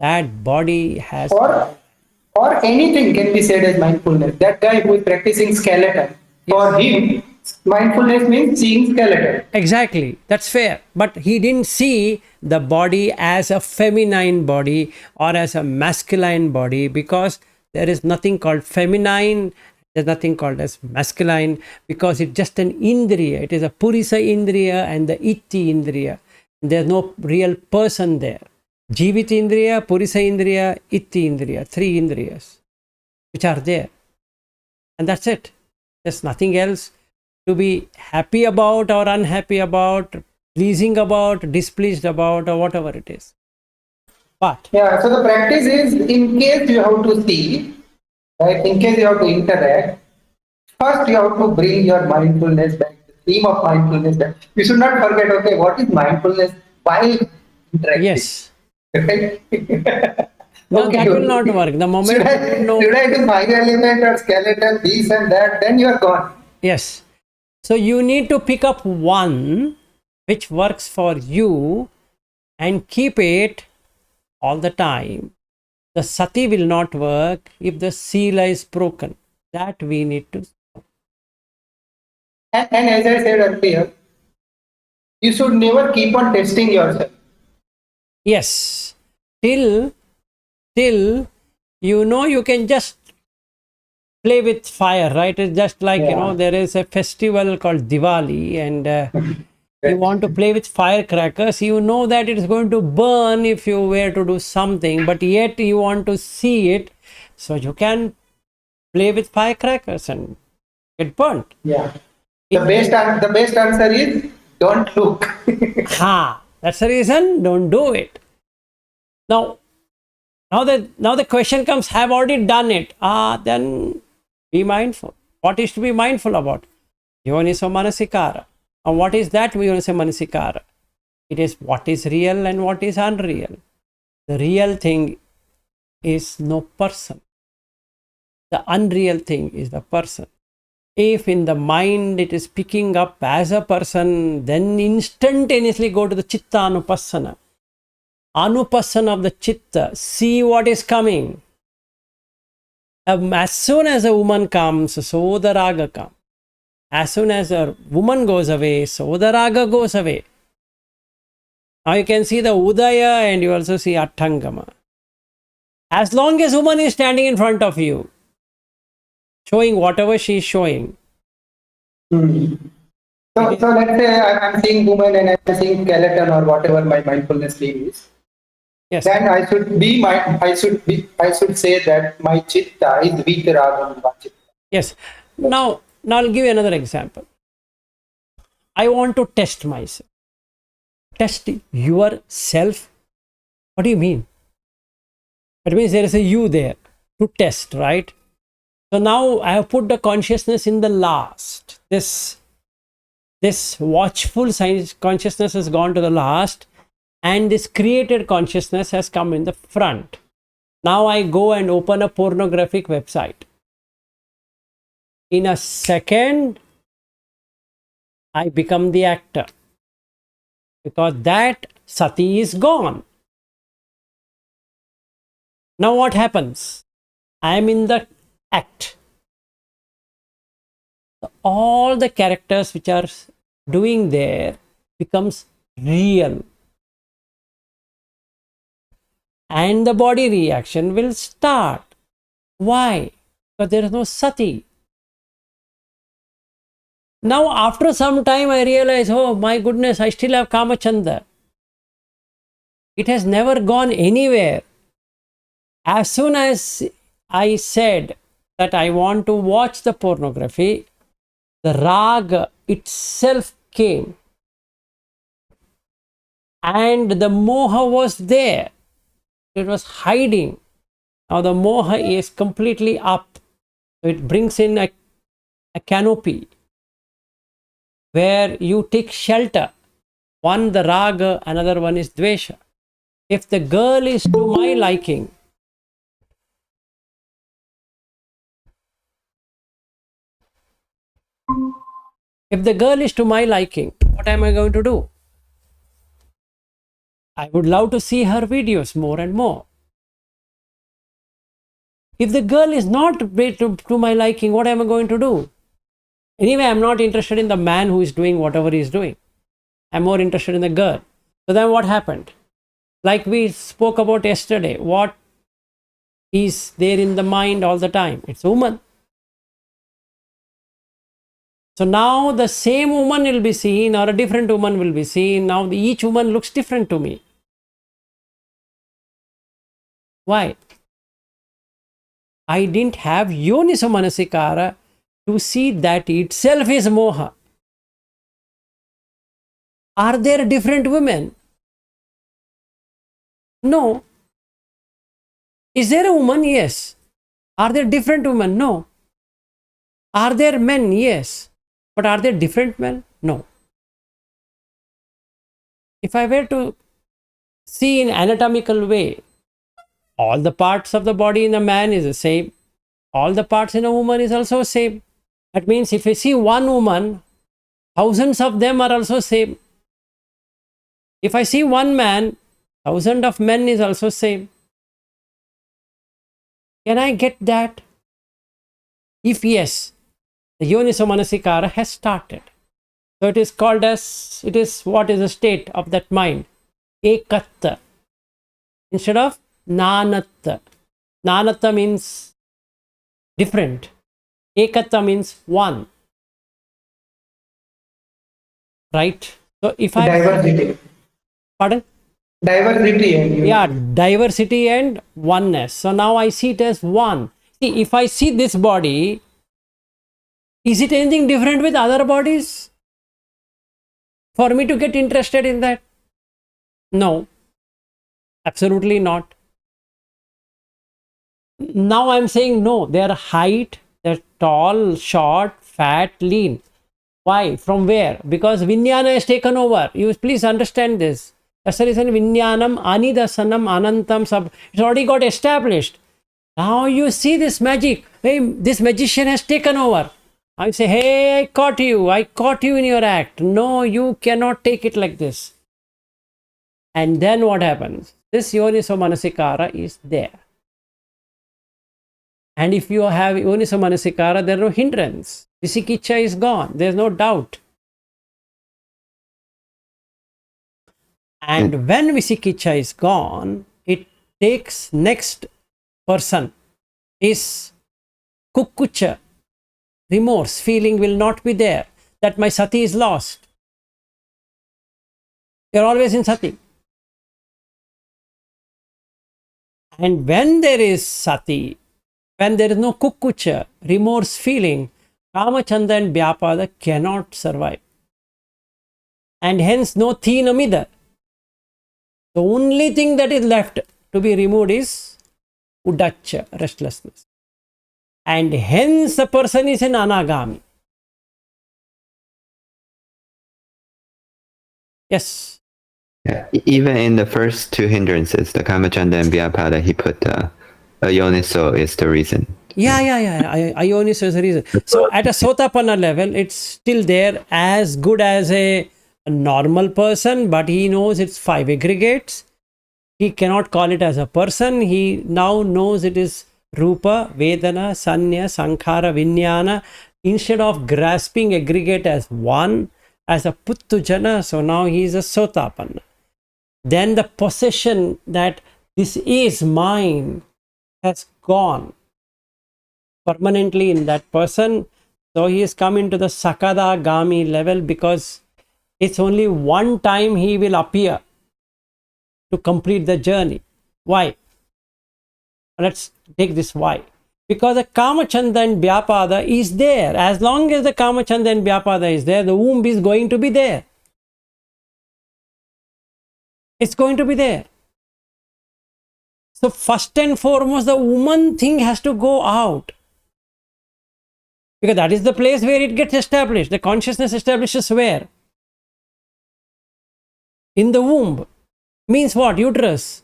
has Or anything can be said as mindfulness. That guy who is practicing skeleton, for him, mindfulness means seeing skeleton. exactly, that's fair. But he didn't see the body as a feminine body or as a masculine body, because there is nothing called feminine, there's nothing called as masculine, because it's just an indriya. It is a purisa indriya and the itti indriya. There's no real person there. Jivit indriya, purisa indriya, itti indriya, 3 indriyas which are there. And that's it. There's nothing else to be happy about or unhappy about, pleasing about, displeased about, or whatever it is. But Yeah, so the practice is, in case you have to see, right, in case you have to interact, first you have to bring your mindfulness back, the theme of mindfulness back. You should not forget, okay, what is mindfulness while interacting? yes, Right? now Okay, that will not work. The moment Should you don't know, I do 5 element or skeleton, this and that, then you are gone. yes. So you need to pick up one which works for you and keep it all the time. The sati will not work if the sila is broken. That we need to. And as I said earlier, you should never keep on testing yourself. Yes, till you can just play with fire, right? It's just like there is a festival called Diwali, and you want to play with firecrackers. You know that it is going to burn if you were to do something, but yet you want to see it, so you can play with firecrackers and get burnt. Yeah. The best answer is don't look. Ha! That's the reason. Don't do it. Now, now the question comes, have already done it. Then be mindful. What is to be mindful about? Yoniso manasikara. And what is that yoniso manasikara? It is what is real and what is unreal. The real thing is no person. The unreal thing is the person. If in the mind it is picking up as a person, then instantaneously go to the chitta anupassana. Anupassana of the chitta. See what is coming. As soon as a woman comes, so the raga comes. As soon as a woman goes away, so the raga goes away. Now you can see the udaya and you also see attangama. As long as woman is standing in front of you, showing whatever she is showing. So let's say I'm seeing woman and I'm seeing skeleton or whatever my mindfulness thing is. Yes. Then I should say that my chitta is vitaragam chitta. Yes. Now I'll give you another example. I want to test myself. Test yourself. What do you mean? That means there is a you there to test, right? So now I have put the consciousness in the last. This watchful consciousness has gone to the last, and this created consciousness has come in the front. Now I go and open a pornographic website. In a second, I become the actor, because that sati is gone. Now what happens? I am in the act. All the characters which are doing there becomes real. And the body reaction will start. Why? Because there is no sati. Now after some time I realize, oh my goodness, I still have Kamachanda. It has never gone anywhere. As soon as I said that I want to watch the pornography, the raga itself came. And the moha was there. It was hiding. Now the moha is completely up. So it brings in a canopy where you take shelter. One the raga, another one is dvesha. If the girl is to my liking, what am I going to do? I would love to see her videos more and more. If the girl is not to my liking, what am I going to do? Anyway, I'm not interested in the man who is doing whatever he is doing. I'm more interested in the girl. So then what happened? Like we spoke about yesterday, what is there in the mind all the time? It's a woman. So now the same woman will be seen or a different woman will be seen. Now each woman looks different to me. Why? I didn't have yoniso manasikara to see that itself is moha. Are there different women? No. Is there a woman? Yes. Are there different women? No. Are there men? Yes. But are there different men? No. If I were to see in anatomical way, all the parts of the body in a man is the same. All the parts in a woman is also same. That means if I see one woman, thousands of them are also same. If I see one man, thousands of men is also same. Can I get that? If yes, the yoniso manasikara has started. So it is called as, it is what is the state of that mind? Ekatta. Instead of nanatta. Nanatta means different. Ekatta means one. Right? So if I... Diversity. Pardon? Diversity. Yeah, diversity and oneness. So now I see it as one. See, if I see this body, is it anything different with other bodies? For me to get interested in that? No. Absolutely not. Now I'm saying no, they are height, they're tall, short, fat, lean. Why? From where? Because Vijnana has taken over. You please understand this. That's the reason Vijnanam, Anidasanam, Anantam, Sab. It's already got established. Now you see this magic. Hey, this magician has taken over. I say, hey, I caught you. I caught you in your act. No, you cannot take it like this. And then what happens? This Yoniso Manasikara is there. And if you have Yoniso Manasikara, there is no hindrance. Visikicha is gone. There is no doubt. And when Visikicha is gone, it takes next person is Kukkucha. Remorse, feeling will not be there. That my sati is lost. You're always in sati. And when there is sati, when there is no kukkucha, remorse feeling, Kamachanda and Vyapada cannot survive. And hence no thinamida. The only thing that is left to be removed is udacha, restlessness. And hence the person is an anagami. Yes. Yeah, even in the first two hindrances, the Kamachanda and Vyapada, he put Yoniso is the reason. Yeah. Ionis is the reason. So at a Sotapanna level, it's still there, as good as a normal person, but he knows it's 5 aggregates. He cannot call it as a person. He now knows it is Rupa, Vedana, Sanya, Sankhara, Vijnana. Instead of grasping aggregate as one, as a Puttujana, so now he is a Sotapanna. Then the possession that this is mine has gone permanently in that person. So he has come into the Sakada Gami level, because it's only one time he will appear to complete the journey. Why? Let's take this why. Because the Kamachanda and Vyapada is there. As long as the Kamachanda and Vyapada is there, the womb is going to be there. It's going to be there. So first and foremost, the woman thing has to go out. Because that is the place where it gets established. The consciousness establishes where? In the womb. Means what? Uterus.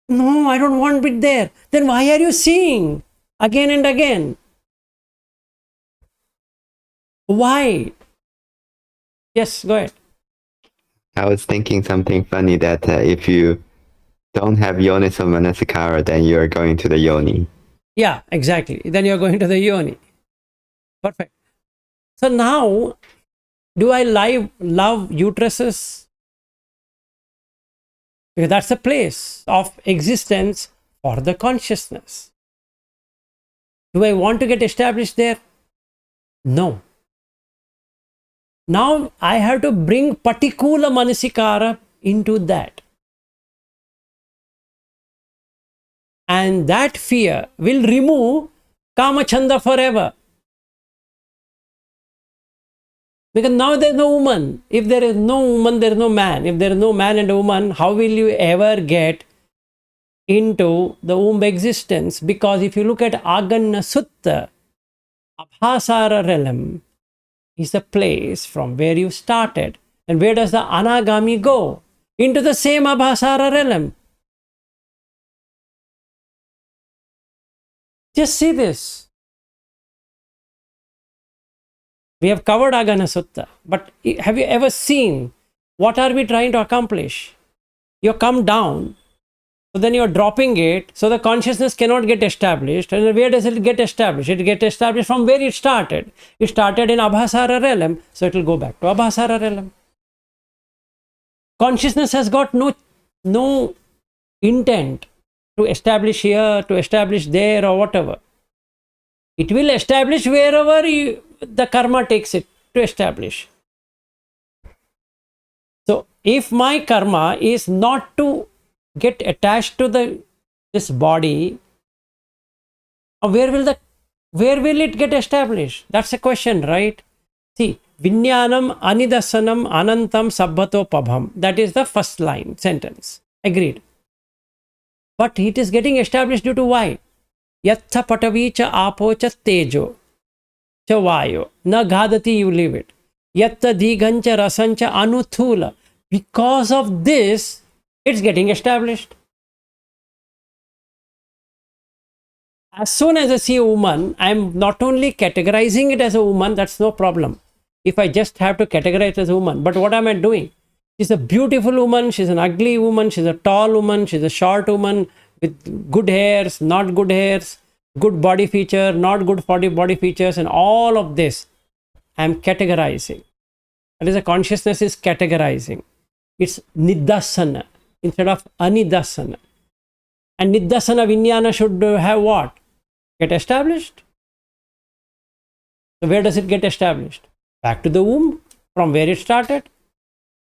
No, I don't want it there. Then why are you seeing again and again? Why? Yes, go ahead. I was thinking something funny that if you don't have Yoniso Manasikara, then you're going to the Yoni. Yeah, exactly. Then you're going to the Yoni. Perfect. So now, do I love uteruses? Because that's a place of existence for the consciousness. Do I want to get established there? No. Now I have to bring Patikula Manasikara into that. And that fear will remove Kamachanda forever. Because now there is no woman. If there is no woman, there is no man. If there is no man and a woman, how will you ever get into the womb existence? Because if you look at Aganna Sutta, Abhasara realm is the place from where you started. And where does the Anagami go? Into the same Abhasara realm. Just see this. We have covered Agana Sutta, but have you ever seen what are we trying to accomplish? You come down, so then you're dropping it, so the consciousness cannot get established. And where does it get established? It gets established from where it started. It started in Abhasara realm, so it will go back to Abhasara realm. Consciousness has got no intent to establish here, to establish there, or whatever. It will establish wherever the karma takes it to establish. So, if my karma is not to get attached to this body, where will it get established? That's a question, right? See, Vinyanam Anidasanam Anantam Sabbhatopabham. That is the first line sentence. Agreed. But it is getting established due to why? Yatha patavicha apocha tejo cha vayo. Na ghadati, you leave it. Yatta digancha rasancha anuthula. Because of this, it's getting established. As soon as I see a woman, I'm not only categorizing it as a woman, that's no problem. If I just have to categorize it as a woman, but what am I doing? She's a beautiful woman, she's an ugly woman, she's a tall woman, she's a short woman with good hairs, not good hairs, good body feature, not good body features, and all of this I'm categorizing. That is, a consciousness is categorizing. It's nidasana instead of anidasana. And nidasana vinyana should have what? Get established. So where does it get established? Back to the womb, from where it started.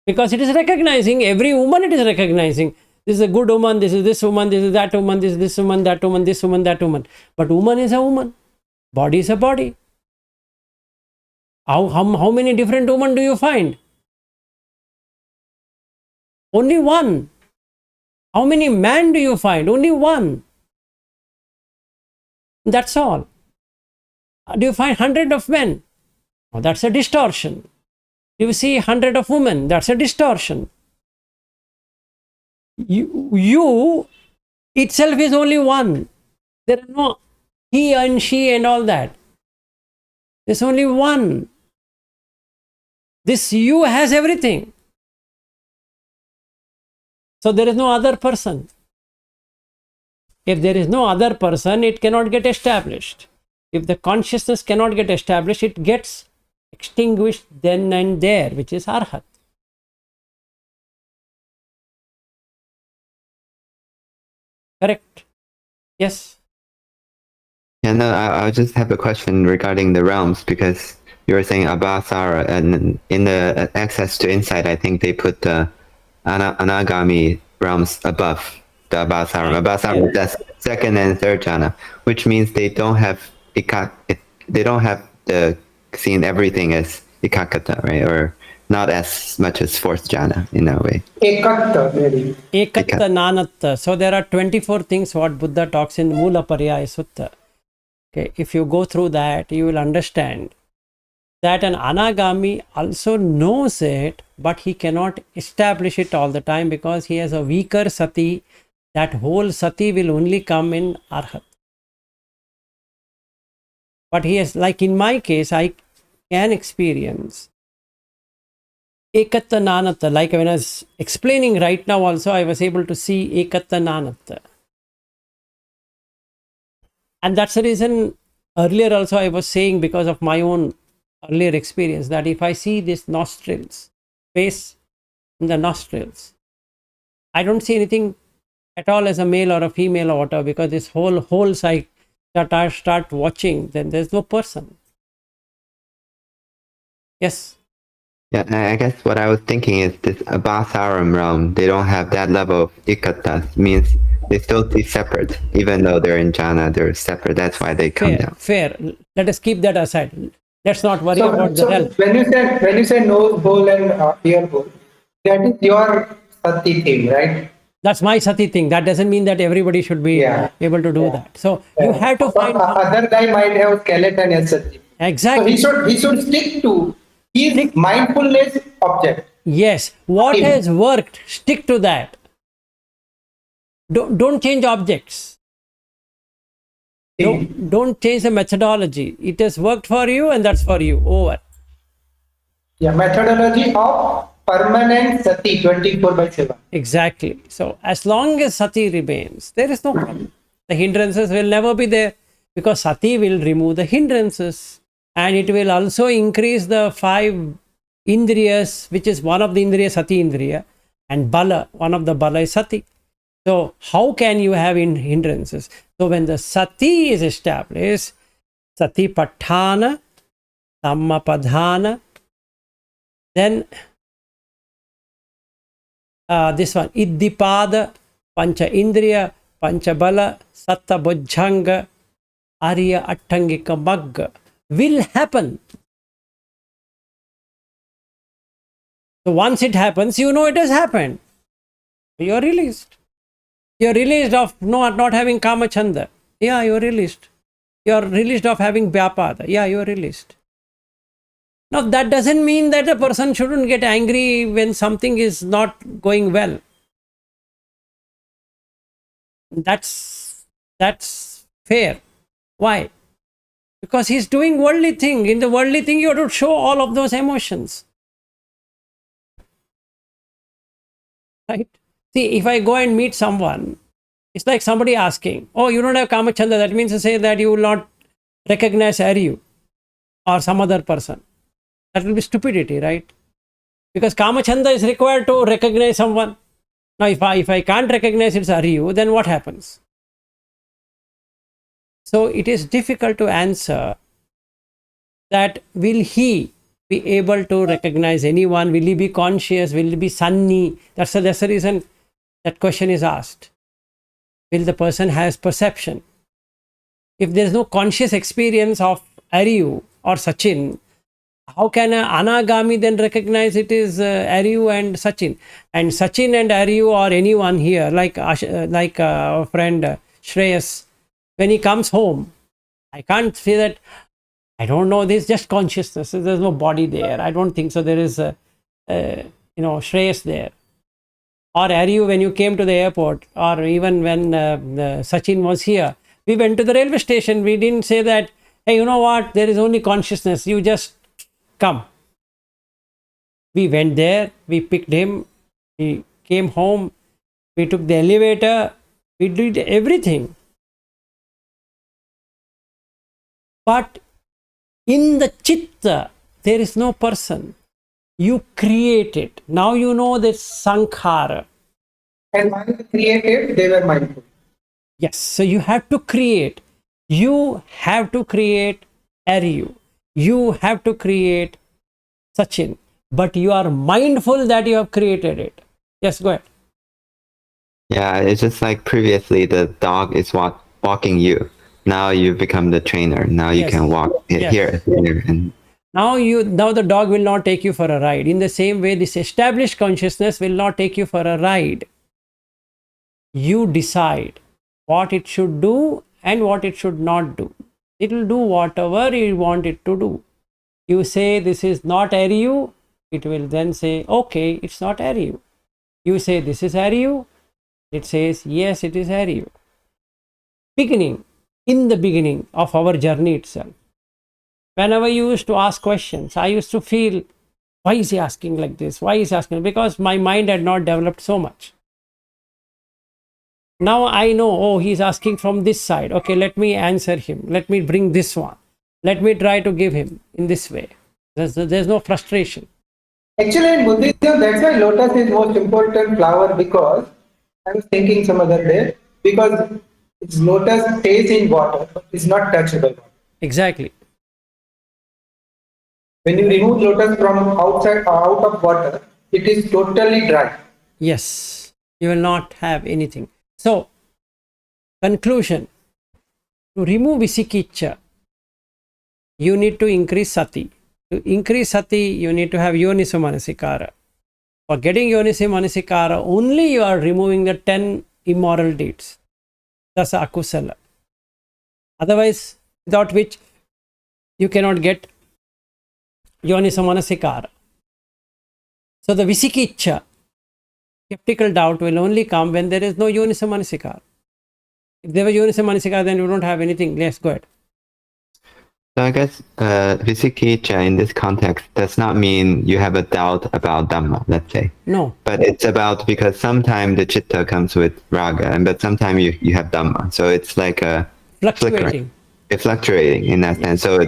Because it is recognizing, every woman it is recognizing. This is a good woman, this is this woman, this is that woman, this is this woman, that woman, this woman, that woman. But woman is a woman. Body is a body. How many different women do you find? Only one. How many men do you find? Only one. That's all. Do you find 100 of men? Oh, that's a distortion. Do you see 100 of women? That's a distortion. You itself is only one. There are no he and she and all that. There's only one. This you has everything. So there is no other person. If there is no other person, it cannot get established. If the consciousness cannot get established, it gets extinguished then and there, which is arhat. Correct? Yes. Yeah, no, I just have a question regarding the realms, because you were saying Abhasara, and in the access to insight, I think they put the anagami realms above the Abhasara. Abhasara is the second and third jhana, which means they don't have they don't have the seeing everything as ikakata, right? Or not as much as fourth jhana in a way. Ekatta, really. Ekatta nanatta. So there are 24 things what Buddha talks in Mula Pariyaya Sutta. Okay, if you go through that, you will understand that an anagami also knows it, but he cannot establish it all the time because he has a weaker sati. That whole sati will only come in arhat. But he has, like in my case, I can experience ekatta nanatta. Like when I was explaining right now also, I was able to see ekatta nanatta. And that's the reason earlier also I was saying, because of my own earlier experience, that if I see this nostrils, face in the nostrils, I don't see anything at all as a male or a female or whatever, because this whole side that I start watching, then there's no person. Yes. Yeah, I guess what I was thinking is this Abhasaram realm, they don't have that level of ikata, means they still see separate, even though they're in jhana, they're separate. That's why they come down. Fair. Let us keep that aside. Let's not worry about the health. When you say nose hole and ear hole, that is your sati thing, right? That's my sati thing. That doesn't mean that everybody should be able to do that. So you have to find other guy might have skeleton as sati. Exactly. So he should stick to his mindfulness object. Yes. What has worked, stick to that. Don't change objects. Don't change the methodology. It has worked for you and that's for you. Over. Yeah, methodology of permanent sati 24/7. Exactly. So as long as sati remains, there is no problem. The hindrances will never be there, because sati will remove the hindrances, and it will also increase the 5 indriyas, which is one of the indriya, sati indriya, and bala, one of the bala is sati. So how can you have hindrances? So when the sati is established, sati patthana, sammapadhana, then this one, iddipada, pancha indriya, pancha bala, satta bojjhanga, arya attangika magga will happen. So once it happens, you know it has happened. You're released. You're released of not having kamachanda. Yeah, you're released. You're released of having vyapada. Yeah, you're released. Now that doesn't mean that a person shouldn't get angry when something is not going well. That's fair. Why? Because he's doing worldly thing. In the worldly thing, you have to show all of those emotions. Right? See, if I go and meet someone, it's like somebody asking, oh, you don't have kamachanda. That means to say that you will not recognize Aryu or some other person. That will be stupidity, right? Because kamachanda is required to recognize someone. Now, if I can't recognize it's Aryu, then what happens? So it is difficult to answer that will he be able to recognize anyone? Will he be conscious? Will he be sunny? That's the reason that question is asked. Will the person has perception? If there is no conscious experience of Aryu or Sachin, how can an anagami then recognize it is Aryu and Sachin? And Sachin and Aryu or anyone here, like our friend Shreyas, when he comes home, I can't say that, I don't know, there's just consciousness. There's no body there. I don't think so. There is, Shreyas there. Or Aryu, when you came to the airport, or even when Sachin was here, we went to the railway station. We didn't say that, hey, you know what, there is only consciousness. You just come. We went there, we picked him, we came home, we took the elevator, we did everything. But in the chitta, there is no person. You create it. Now you know that sankhara. And while they created, they were mindful. Yes, so you have to create. You have to create Aryu. You have to create Sachin. But you are mindful that you have created it. Yes, go ahead. Yeah, it's just like previously the dog is walking you. Now you become the trainer. Now you Yes. can walk Yes. here, and Now the dog will not take you for a ride. In the same way, this established consciousness will not take you for a ride. You decide what it should do and what it should not do. It will do whatever you want it to do. You say this is not Aryu, it will then say, okay, it's not Aryu. You say this is Aryu, it says, yes, it is Aryu. In the beginning of our journey itself, whenever you used to ask questions, I used to feel, why is he asking like this? Why is he asking? Because my mind had not developed so much. Now I know, oh, he's asking from this side. Okay, let me answer him. Let me bring this one. Let me try to give him in this way. There's no frustration. Actually, in Buddhism, that's why lotus is most important flower, because I was thinking some other day, because its lotus stays in water, but is not touched by water. Exactly. When you remove lotus from outside out of water, it is totally dry. Yes, you will not have anything. So, conclusion, to remove visikiccha, you need to increase sati. To increase sati, you need to have yoniso manasikara. For getting yoniso manasikara, only you are removing the 10 immoral deeds. That's akusala. Otherwise, without which you cannot get yoniso manasikara. So the visikiccha, skeptical doubt, will only come when there is no yoniso manasikara. If there was yoniso manasikara, then you don't have anything. Let's go ahead. so I guess visikiccha in this context does not mean you have a doubt about Dhamma, let's say. No. But it's about, because sometimes the chitta comes with raga, but sometimes you have Dhamma. So it's like a Fluctuating. It's fluctuating in that sense. So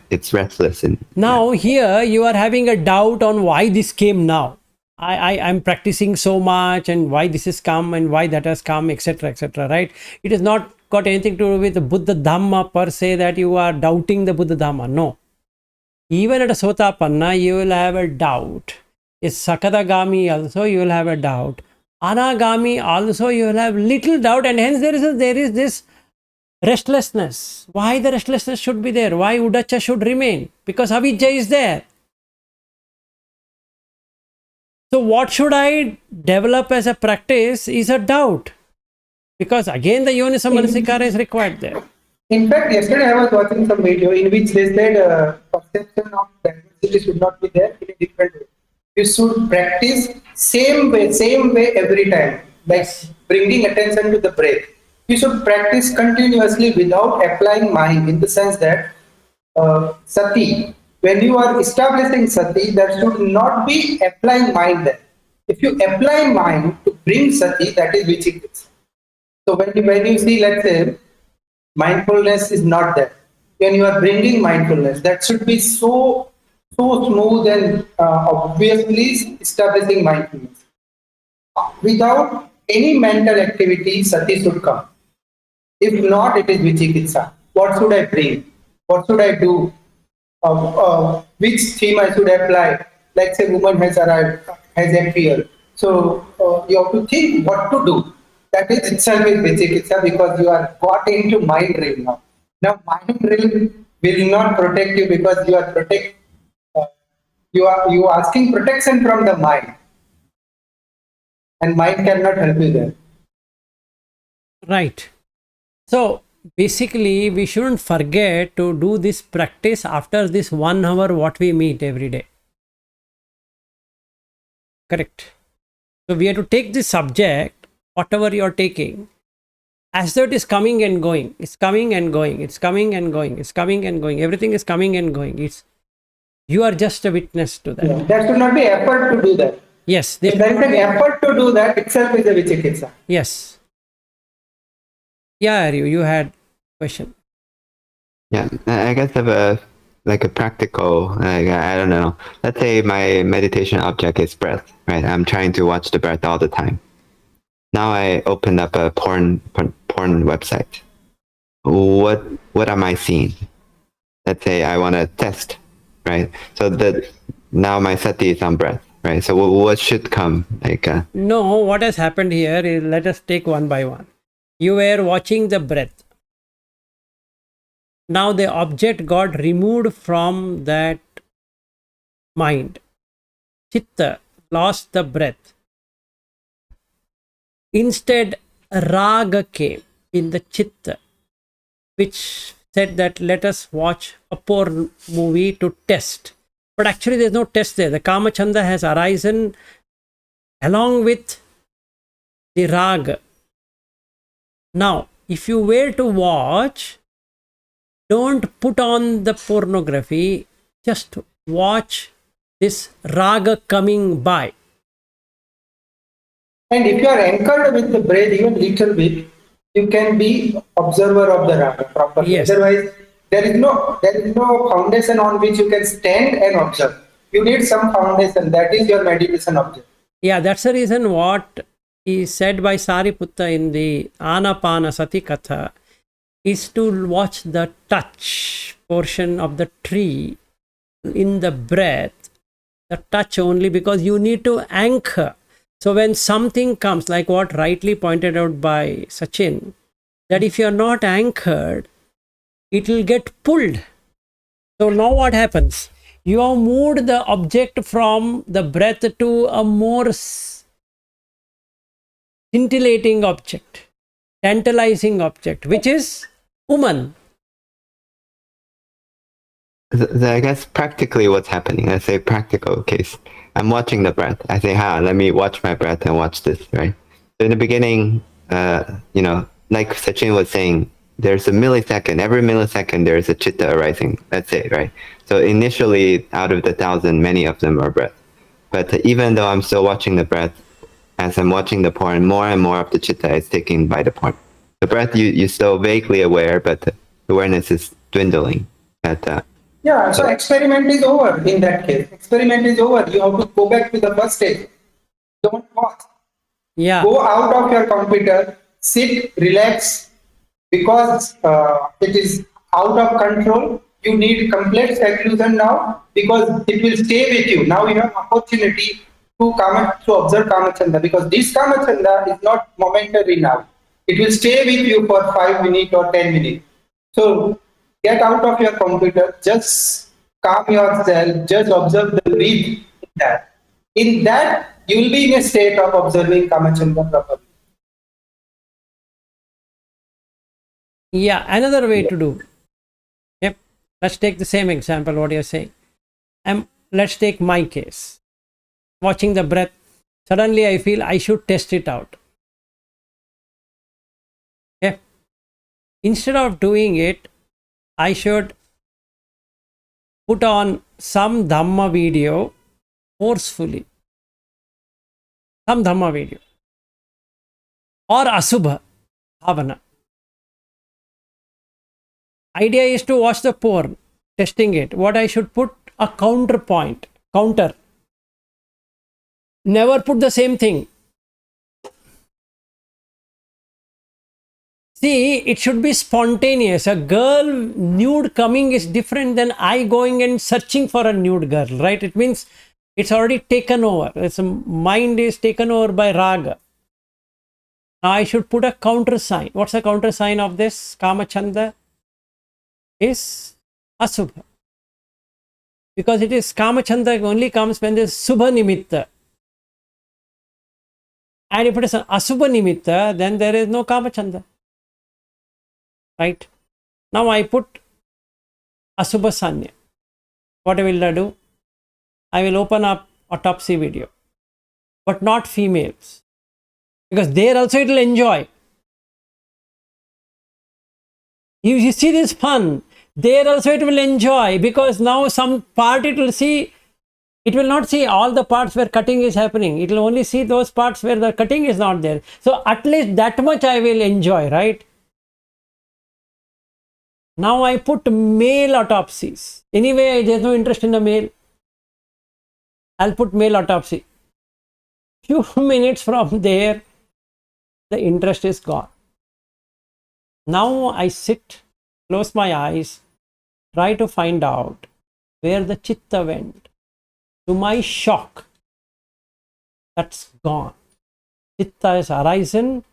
it's restless. Now here you are having a doubt on why this came now. I'm practicing so much, and why this has come and why that has come, etc., etc., right? It has not got anything to do with the Buddha Dhamma per se, that you are doubting the Buddha Dhamma. No. Even at a Sotapanna, you will have a doubt. A Sakadagami also, you will have a doubt. Anagami also, you will have little doubt, and hence there is this restlessness. Why the restlessness should be there? Why Udacha should remain? Because Avijja is there. So what should I develop as a practice is a doubt. Because again, the Yonisa Manasikara is required there. In fact, yesterday I was watching some video in which they said perception of diversity should not be there in a different way. You should practice same way every time, like Yes. bringing attention to the breath. You should practice continuously without applying mind, in the sense that sati, when you are establishing sati, there should not be applying mind there. If you apply mind to bring sati, that is vichikitsa. So when you see, let's say, mindfulness is not there. When you are bringing mindfulness, that should be so smooth and obviously establishing mindfulness. Without any mental activity, sati should come. If not, it is vichikitsa. What should I bring? What should I do? Which theme I should apply? Like say, woman has arrived, has appeared. So you have to think what to do. That is itself is vichikitsa, because you are got into mind realm now. Now mind realm will not protect you, because uh, you are asking protection from the mind, and mind cannot help you there. Right. So basically, we shouldn't forget to do this practice after this 1 hour what we meet every day. Correct. So we have to take this subject, whatever you are taking, as though it is coming and going. It's coming and going. It's coming and going. It's coming and going. Everything is coming and going. You are just a witness to that. Yeah. There should not be effort to do that. Yes. If there is an effort to do that, itself is a vichikitsa. Yes. Yeah, you had question. Yeah, I guess I have a practical, I don't know. Let's say my meditation object is breath, right? I'm trying to watch the breath all the time. Now I open up a porn website. What am I seeing? Let's say I want to test, right? So that now my sati is on breath, right? So what should come? No, what has happened here is, let us take one by one. You were watching the breath. Now the object got removed from that mind. Chitta lost the breath. Instead, raga came in the chitta, which said that let us watch a porn movie to test. But actually there's no test there. The Kamachanda has arisen along with the raga. Now, if you were to watch, don't put on the pornography, just watch this raga coming by. And if you are anchored with the breath even little bit, you can be observer of the raga properly. Yes. Otherwise, there is no foundation on which you can stand and observe. You need some foundation. That is your meditation object. Yeah, that's the reason what is said by Sariputta in the Anapana Sati Katha is to watch the touch portion of the tree in the breath, the touch only, because you need to anchor. So when something comes, like what rightly pointed out by Sachin, that if you are not anchored, it will get pulled. So now what happens? You have moved the object from the breath to a more scintillating object, tantalizing object, which is woman. I guess practically what's happening, let's say practical case. I'm watching the breath. I say, let me watch my breath and watch this, right? So in the beginning, like Sachin was saying, there's a millisecond. Every millisecond, there's a chitta arising. That's it, right? So initially, out of the 1,000, many of them are breath. But even though I'm still watching the breath, as I'm watching the porn, more and more of the chitta is taken by the porn. The breath, you're still vaguely aware, but the awareness is dwindling. Yeah, so experiment is over in that case. Experiment is over. You have to go back to the first stage. Don't watch. Yeah. Go out of your computer, sit, relax, because it is out of control. You need complete seclusion now, because it will stay with you. Now you have opportunity to observe Kamachanda, because this Kamachanda is not momentary now. It will stay with you for 5 minutes or 10 minutes. So get out of your computer, just calm yourself, just observe the breath in that. In that you will be in a state of observing Kamachandra properly. Yeah, another way to do. Yep. Let's take the same example, what you're saying. Let's take my case. Watching the breath. Suddenly I feel I should test it out. Okay. Instead of doing it, I should put on some Dhamma video forcefully. Some Dhamma video. Or Asubha Bhavana. Idea is to watch the porn, testing it. What I should put a counter. Never put the same thing. See, it should be spontaneous. A girl nude coming is different than I going and searching for a nude girl, right? It means it's already taken over. Its mind is taken over by raga. Now I should put a counter sign. What's the counter sign of this? Kamachanda is Asubha. Because it is Kamachanda only comes when there is Subha Nimitta. And if it is an Asubha Nimitta, then there is no Kamachanda. Right? Now I put Asubha Sanya. What will I do? I will open up autopsy video. But not females. Because there also it will enjoy. You see this fun. There also it will enjoy, because now some part it will see. It will not see all the parts where cutting is happening. It will only see those parts where the cutting is not there. So at least that much I will enjoy, right? Now I put male autopsies. Anyway, there's no interest in the male. I'll put male autopsy. Few minutes from there, the interest is gone. Now I sit, close my eyes, try to find out where the chitta went. To my shock, that's gone. Chitta is arisen,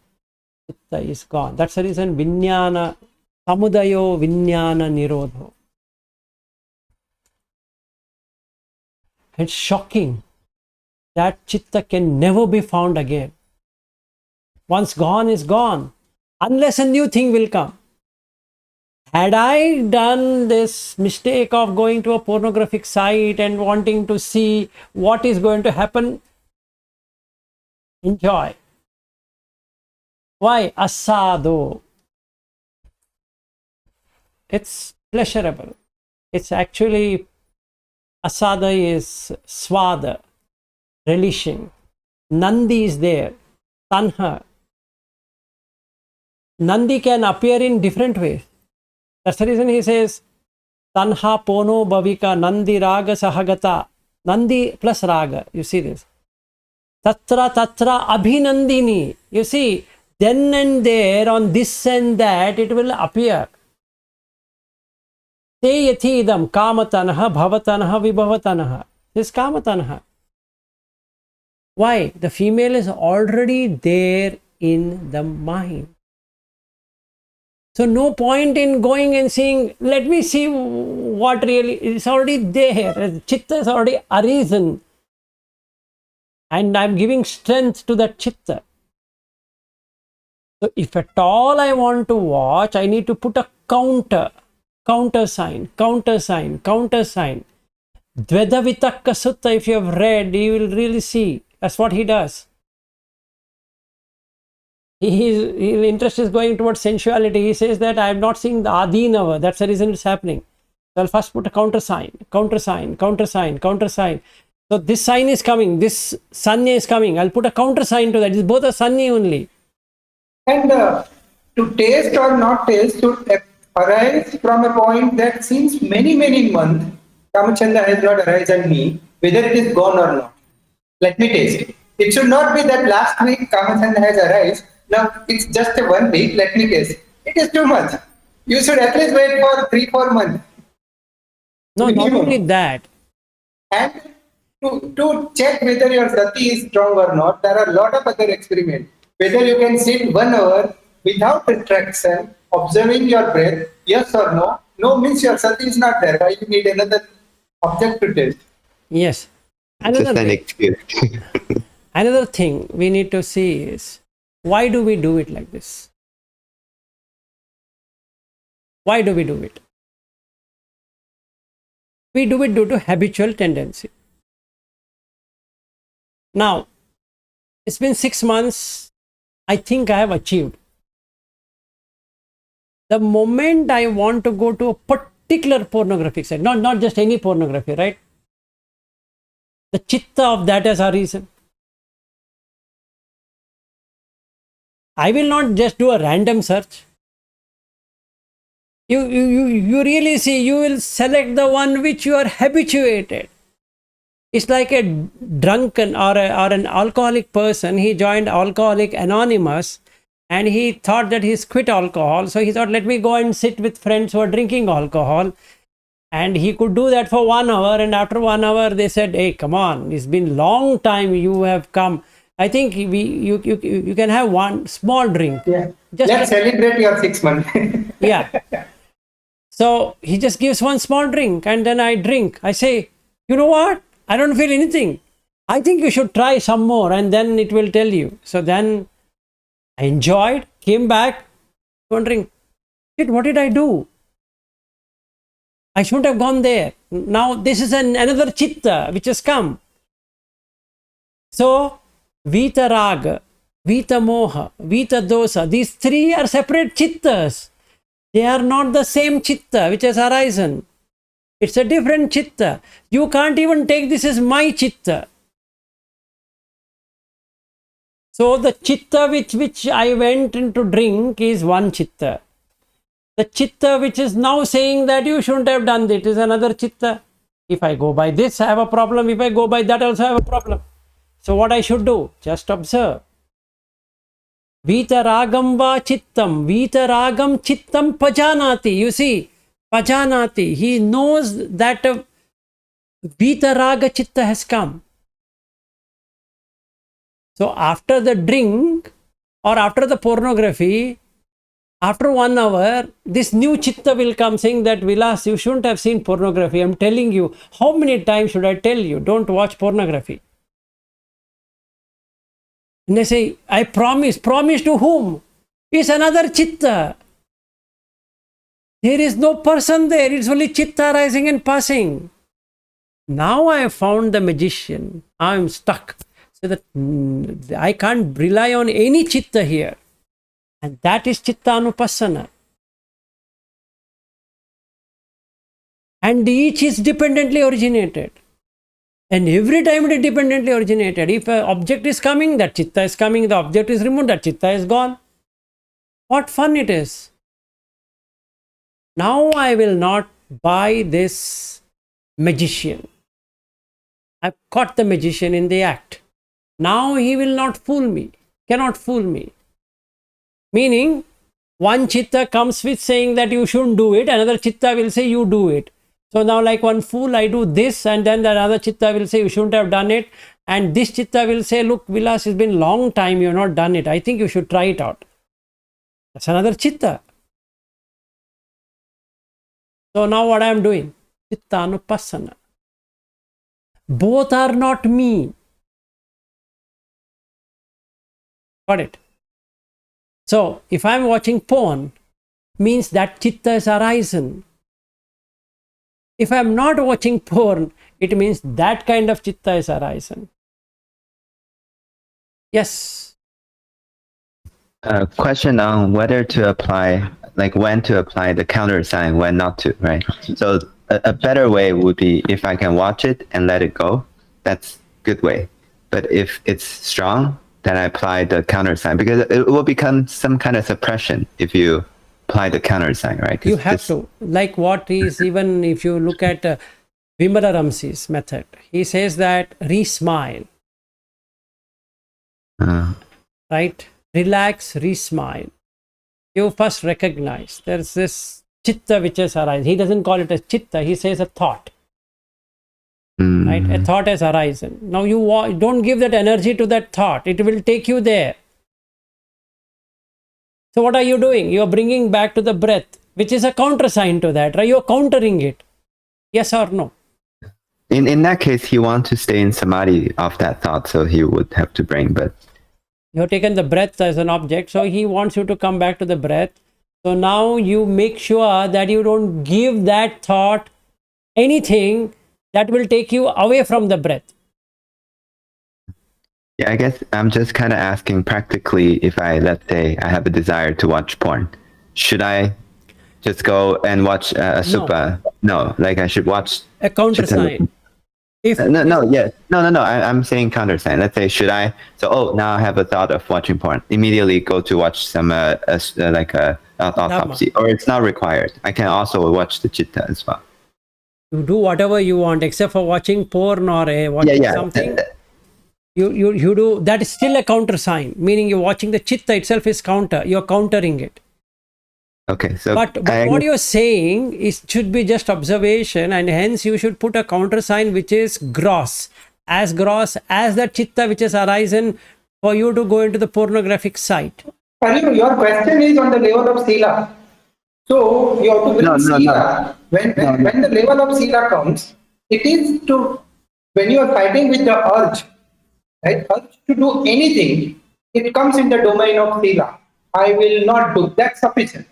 chitta is gone. That's the reason Vijnana, Samudayo Vijnana Nirodho. It's shocking that chitta can never be found again. Once gone is gone, unless a new thing will come. Had I done this mistake of going to a pornographic site and wanting to see what is going to happen, enjoy. Why? Asado. It's pleasurable. It's actually, asada is swada, relishing. Nandi is there, tanha. Nandi can appear in different ways. That's the reason he says, Tanha Pono Bhavika Nandi Raga Sahagata. Nandi plus Raga. You see this. Tatra Tatra Abhinandini. You see, then and there, on this and that, it will appear. Te yathidam kamatanaha bhavatanaha vibhavatanaha. This is kamatanaha. Why? The female is already there in the mind. So no point in going and seeing, let me see what really is already there. Chitta is already arisen. And I'm giving strength to that chitta. So if at all I want to watch, I need to put a counter sign. Dveda Vitakka Sutta, if you have read, you will really see. That's what he does. His interest is going towards sensuality. He says that I am not seeing the Adinava. That's the reason it's happening. So I'll first put a counter sign. So this sign is coming. This sanya is coming. I'll put a counter sign to that. It's both a sanya only. And to taste or not taste should arise from a point that since many months, Kamachanda has not arisen me, whether it is gone or not. Let me taste. It should not be that last week Kamachanda has arisen. Now it's just a 1 week, let me taste. It is too much. You should at least wait for 3-4 months. No, not only that. And to check whether your sati is strong or not, there are a lot of other experiments. Whether you can sit 1 hour without distraction, observing your breath, yes or no. No means your sati is not there. Why you need another object to test? Yes. Just an excuse. another thing we need to see is, why do we do it like this? Why do we do it? We do it due to habitual tendency. Now, it's been 6 months. I think I have achieved. The moment I want to go to a particular pornographic site, not just any pornography, right? The chitta of that has arisen. I will not just do a random search. You really see, you will select the one which you are habituated. It's like a drunken or an alcoholic person. He joined Alcoholic Anonymous and he thought that he's quit alcohol. So he thought, let me go and sit with friends who are drinking alcohol. And he could do that for 1 hour. And after 1 hour, they said, hey, come on, it's been long time you have come. I think you can have one small drink. Yeah. Just Let's celebrate your 6 months. yeah. So he just gives one small drink and then I drink. I say, you know what? I don't feel anything. I think you should try some more and then it will tell you. So then I enjoyed, came back, wondering, shit, what did I do? I shouldn't have gone there. Now this is another chitta which has come. So Vita Raga, Vita Moha, Vita Dosa, these three are separate chittas. They are not the same chitta which has arisen. It's a different chitta. You can't even take this as my chitta. So the chitta which I went in to drink is one chitta. The chitta which is now saying that you shouldn't have done it is another chitta. If I go by this, I have a problem. If I go by that, also I have a problem. So what I should do? Just observe. Vita ragam va chittam. Vita ragam chittam pajanati. You see, pajanati. He knows that Vita raga chitta has come. So after the drink or after the pornography, after 1 hour, this new chitta will come saying that, Vilas, you shouldn't have seen pornography. I'm telling you. How many times should I tell you? Don't watch pornography. And they say, I promise. Promise to whom? It's another chitta. There is no person there. It's only chitta rising and passing. Now I have found the magician. I am stuck. So that I can't rely on any chitta here. And that is chitta anupassana. And each is dependently originated. And every time it is dependently originated. If an object is coming, that chitta is coming. The object is removed, that chitta is gone. What fun it is. Now I will not buy this magician. I've caught the magician in the act. Now he will not fool me. Cannot fool me. Meaning, one chitta comes with saying that you shouldn't do it. Another chitta will say you do it. So now like one fool, I do this, and then the other chitta will say you shouldn't have done it. And this chitta will say, look, Vilas, it's been a long time you have not done it. I think you should try it out. That's another chitta. So now what I am doing? Chitta anupassana. Both are not me. Got it? So if I am watching porn, means that chitta is arisen. If I am not watching porn, it means that kind of chitta is arisen. Yes. Question on whether to apply, like when to apply the counter sign, when not to, right? So a better way would be if I can watch it and let it go. That's good way. But if it's strong, then I apply the counter sign, because it will become some kind of suppression if you apply the counter sign, right? You have to. Like what is, even if you look at Vimala Ramsey's method, he says that re-smile. Right? Relax, re-smile. You first recognize there's this chitta which has arisen. He doesn't call it a chitta, he says a thought. Right? A thought has arisen. Now you don't give that energy to that thought. It will take you there. So what are you doing? You are bringing back to the breath, which is a counter sign to that, right? You are countering it. Yes or no? In that case, he wants to stay in samadhi of that thought, so he would have to bring. But You have taken the breath as an object, so he wants you to come back to the breath. So now you make sure that you don't give that thought anything that will take you away from the breath. yeah, I guess I'm just kind of asking practically, if let's say I have a desire to watch porn, should I just go and watch a supa? No, like I should watch A countersign. If I'm saying countersign. Let's say, should I? So, now I have a thought of watching porn. Immediately go to watch some like a autopsy, or it's not required. I can also watch the chitta as well. you do whatever you want, except for watching porn or watching something. You do that is still a countersign, meaning you're watching the chitta itself is counter. You're countering it. Okay, so But what you're saying is should be just observation, and hence you should put a countersign which is gross as the chitta which is arisen for you to go into the pornographic site. Your question is on the level of sila. So you have to bring sila. When the level of sila comes, it is to when you are fighting with the urge, right? Urge to do anything, it comes in the domain of sila. I will not do. That's sufficient.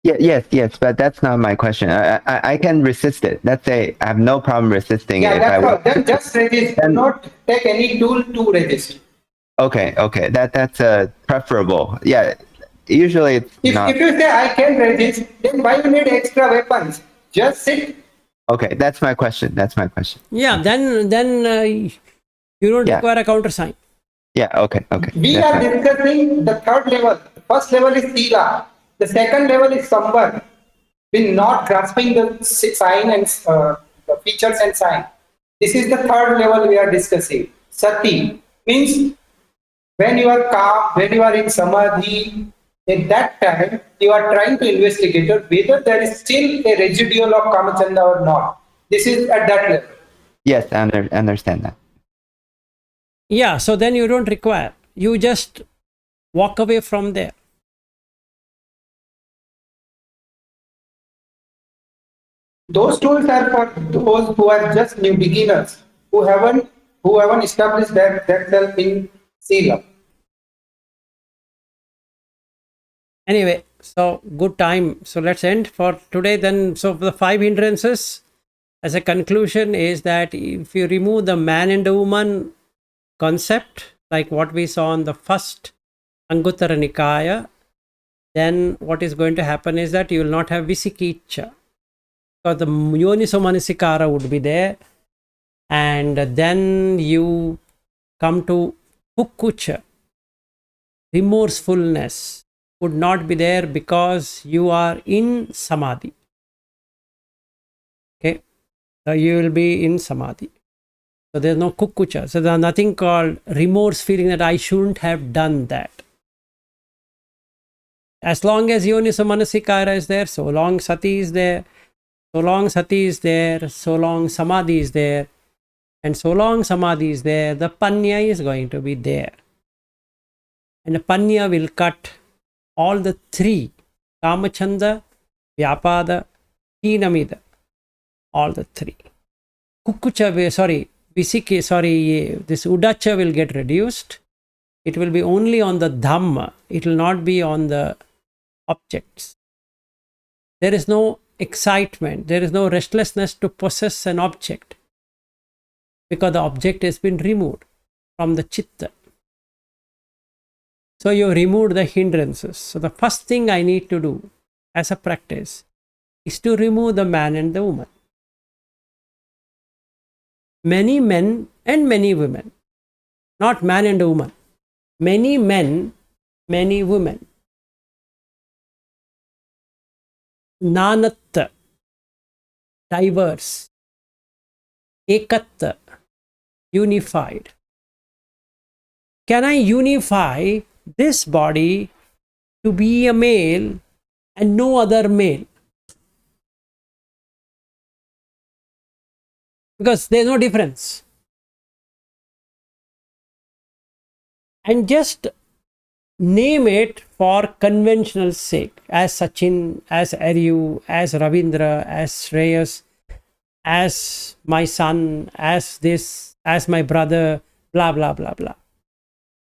Yes, but that's not my question. I can resist it. Let's say I have no problem resisting it. That's all. Then just resist. Do not take any tool to resist. Okay. That's preferable. Yeah. Usually it's not. If you say I can resist, then why you need extra weapons? Just sit. Okay, that's my question. Yeah, then you don't require a countersign. Yeah, okay. We are discussing the third level. The first level is sila. The second level is sambar. We're not grasping the sign and the features and sign. This is the third level we are discussing. Sati means when you are calm, when you are in samadhi, at that time you are trying to investigate whether there is still a residual of kamachanda or not. This is at that level. Yes, I understand that. Yeah, so then you don't require. You just walk away from there. Those tools are for those who are just new beginners, who haven't established themselves in sila. Anyway, so good time. So let's end for today then. So the 5 hindrances as a conclusion is that if you remove the man and the woman concept, like what we saw on the first Anguttara Nikaya, then what is going to happen is that you will not have Visikiccha. Because the Yoniso Manasikara would be there, and then you come to Kukkucha. Remorsefulness would not be there because you are in Samadhi. Okay, so you will be in Samadhi. So there's no Kukkucha. So there's nothing called remorse, feeling that I shouldn't have done that. As long as Yoniso Manasikara is there, so long Sati is there. So long Sati is there, so long Samadhi is there, and so long Samadhi is there, the Panya is going to be there. And the Panya will cut all the 3, Kamachanda, Vyapada, Hinamida, all the 3. Kukkucha, this Udacha will get reduced. It will be only on the Dhamma, it will not be on the objects. There is no excitement, there is no restlessness to possess an object because the object has been removed from the chitta. So you removed the hindrances. So the first thing I need to do as a practice is to remove the man and the woman. Many men and many women, not man and woman, many men, many women. Nanatta, diverse. Ekatta, unified. Can I unify this body to be a male and no other male? Because there's no difference. And just name it for conventional sake, as Sachin, as Aryu, as Ravindra, as Shreyas, as my son, as this, as my brother, blah, blah, blah, blah.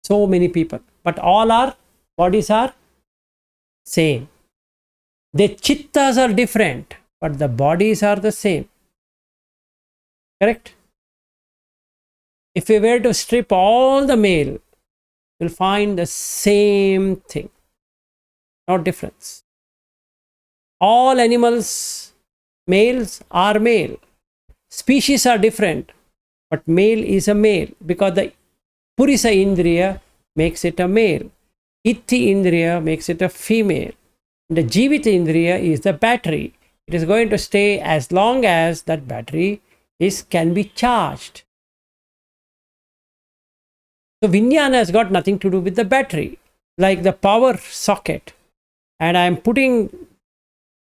So many people. But all our bodies are same. The chittas are different, but the bodies are the same. Correct? If we were to strip all the male, you'll find the same thing. No difference. All animals, males are male. Species are different, but male is a male because the Purisa Indriya makes it a male. Itti Indriya makes it a female. The Jivita Indriya is the battery. It is going to stay as long as that battery can be charged. So Vijnana has got nothing to do with the battery, like the power socket, and I am putting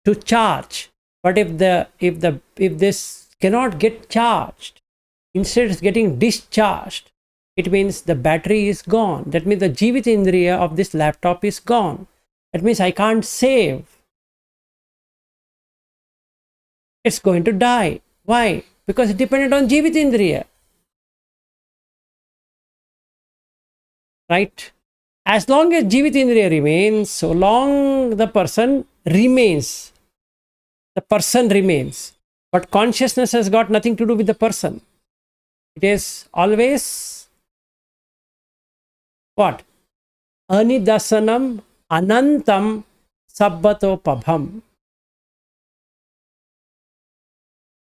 to charge. But if this cannot get charged, instead it's getting discharged, it means the battery is gone. That means the Jivita Indriya of this laptop is gone. That means I can't save. It's going to die. Why? Because it depended on Jivita Indriya. Right? As long as Jivita Indriya remains, so long the person remains. The person remains. But consciousness has got nothing to do with the person. It is always what? Anidasanam anantam sabbatopabham.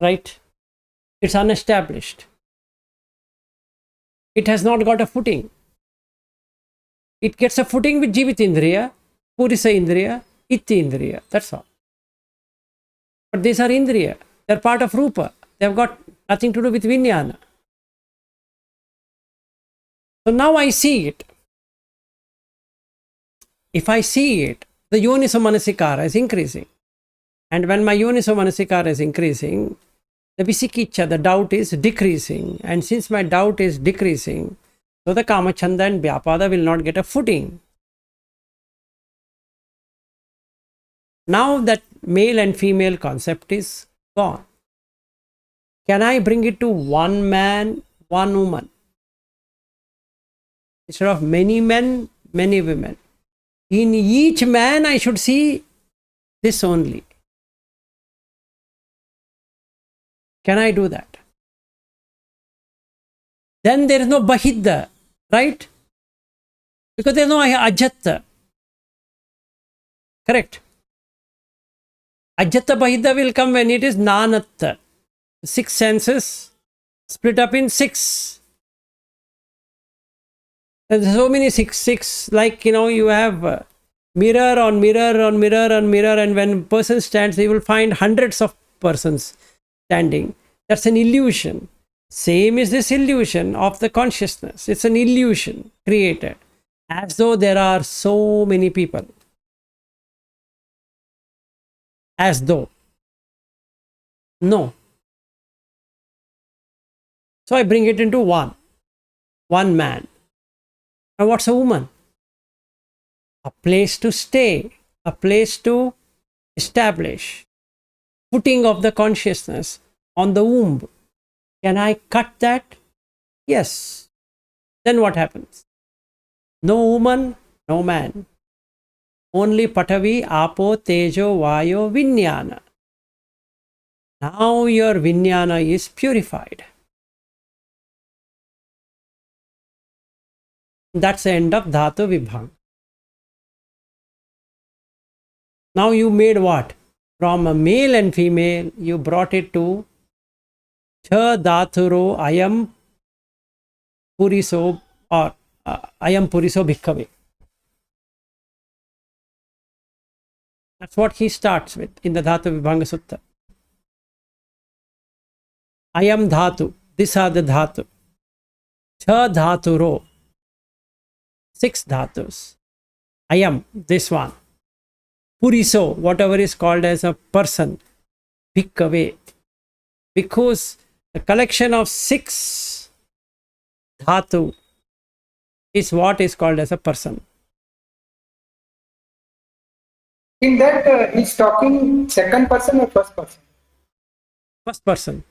Right? It's unestablished. It has not got a footing. It gets a footing with Jivita Indriya, Purisa Indriya, Itti Indriya. That's all. But these are Indriya. They're part of Rupa. They've got nothing to do with Vijnana. So now I see it. If I see it, the Yoniso Manasikara is increasing. And when my Yoniso Manasikara is increasing, the Visikiccha, the doubt is decreasing. And since my doubt is decreasing, so the Kamachanda and Vyapada will not get a footing. Now that male and female concept is gone. Can I bring it to one man, one woman? Instead of many men, many women. In each man, I should see this only. Can I do that? Then there is no Bahidda, right? Because there is no Ajatta. Correct? Ajatta Bahidda will come when it is Nanatta. 6 senses split up in 6. And so many six, like, you have mirror on mirror on mirror on mirror, and when person stands, you will find hundreds of persons standing. That's an illusion. Same is this illusion of the consciousness. It's an illusion created as though there are so many people. As though. No. So I bring it into one man. And what's a woman? A place to stay, a place to establish, footing of the consciousness on the womb. Can I cut that? Yes. Then what happens? No woman, no man. Only Patavi, Apo, Tejo, Vayo, Vijnana. Now your Vijnana is purified. That's the end of Dhatu Vibhang. Now you made what? From a male and female, you brought it to Cha Dhaturo Ayam Puriso, or Ayam Puriso Bhikkhave. That's what he starts with in the Dhatu Vibhanga Sutta. Ayam Dhatu. These are the Dhatu. Cha Dhaturo. 6 dhatus. Ayam, this one. Puriso, whatever is called as a person. Bhikkhave. Because the collection of 6 dhatu is what is called as a person. In that, he's talking second person or first person? First person.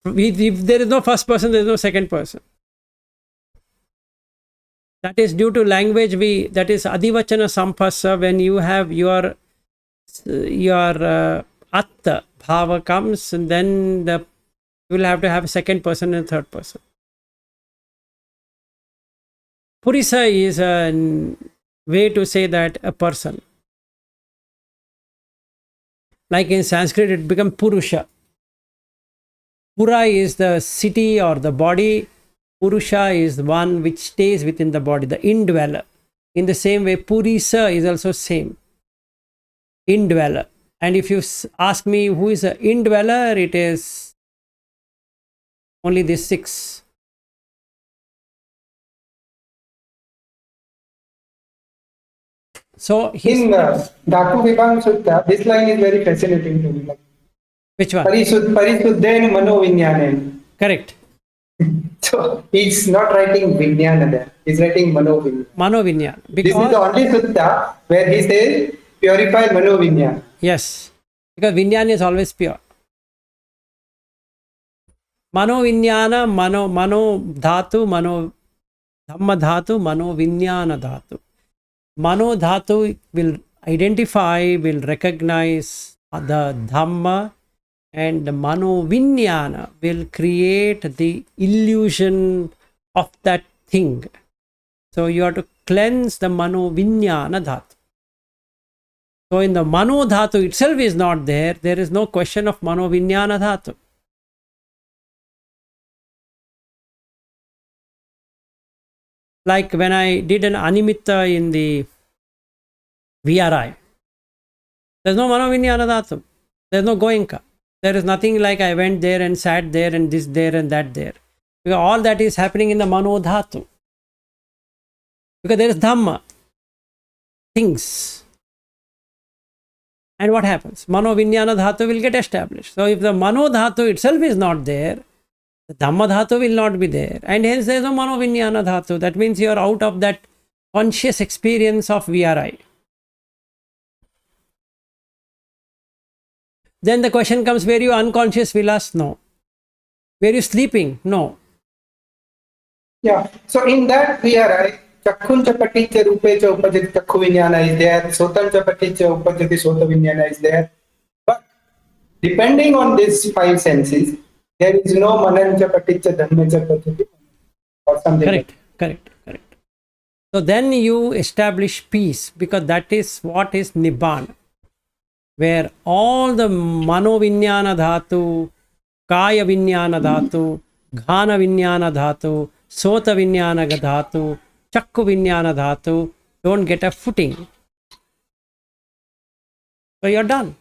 If there is no first person, there is no second person. That is due to language. That is adivachana sampasa. When you have your atta bhava comes, and then you will have to have a second person and third person. Purisa is a way to say that a person. Like in Sanskrit, it becomes Purusha. Pura is the city or the body. Purusha is the one which stays within the body, the indweller. In the same way, Purisa is also same. Indweller. And if you ask me who is the indweller, it is only these 6. So In Dhatu Vibhang Sutta, this line is very fascinating to me. Like, which one? Parisuddhen Mano Vinyanen. Correct. So he's not writing Vinyana there. He's writing Mano Vinyana. Mano Vinyana. This is the only sutta where he says purify Mano Vinyana. Yes. Because Vinyana is always pure. Mano Vinyana, Mano Dhatu, Mano Dhamma Dhatu, Mano Vinyana Dhatu. Mano Dhatu will identify, will recognize the Dhamma, and the Mano Vinyana will create the illusion of that thing. So you have to cleanse the Mano Vinyana Dhatu. So in the Mano Dhatu itself is not there. There is no question of Mano Vinyana Dhatu. Like when I did an Animitta in the VRI, there's no Mano Vinyana Dhatu. There's no Goenka. There is nothing like I went there and sat there and this there and that there. Because all that is happening in the Mano Dhatu. Because there is Dhamma, things. And what happens? Mano Vinyana Dhatu will get established. So if the Mano Dhatu itself is not there, the Dhamma Dhatu will not be there. And hence there is no Mano Vinyana Dhatu. That means you are out of that conscious experience of VRI. Then the question comes, were you unconscious, Vilas? No. Were you sleeping? No. Yeah. So in that VRI, Chakkhuncha Paticha Rupecha Upajati Chakku Vinyana is there, Sotancha Paticha Upajati Sota Vinyana is there. But depending on these 5 senses, there is no Manancha Paticha Dhammecha Upajati or something. Correct. So then you establish peace, because that is what is Nibbana, where all the Mano Vinyana Dhatu, Kaya Vinyana Dhatu, Ghana Vinyana Dhatu, Sota Vinyana Dhatu, Chakku Vinyana Dhatu don't get a footing. So you're done.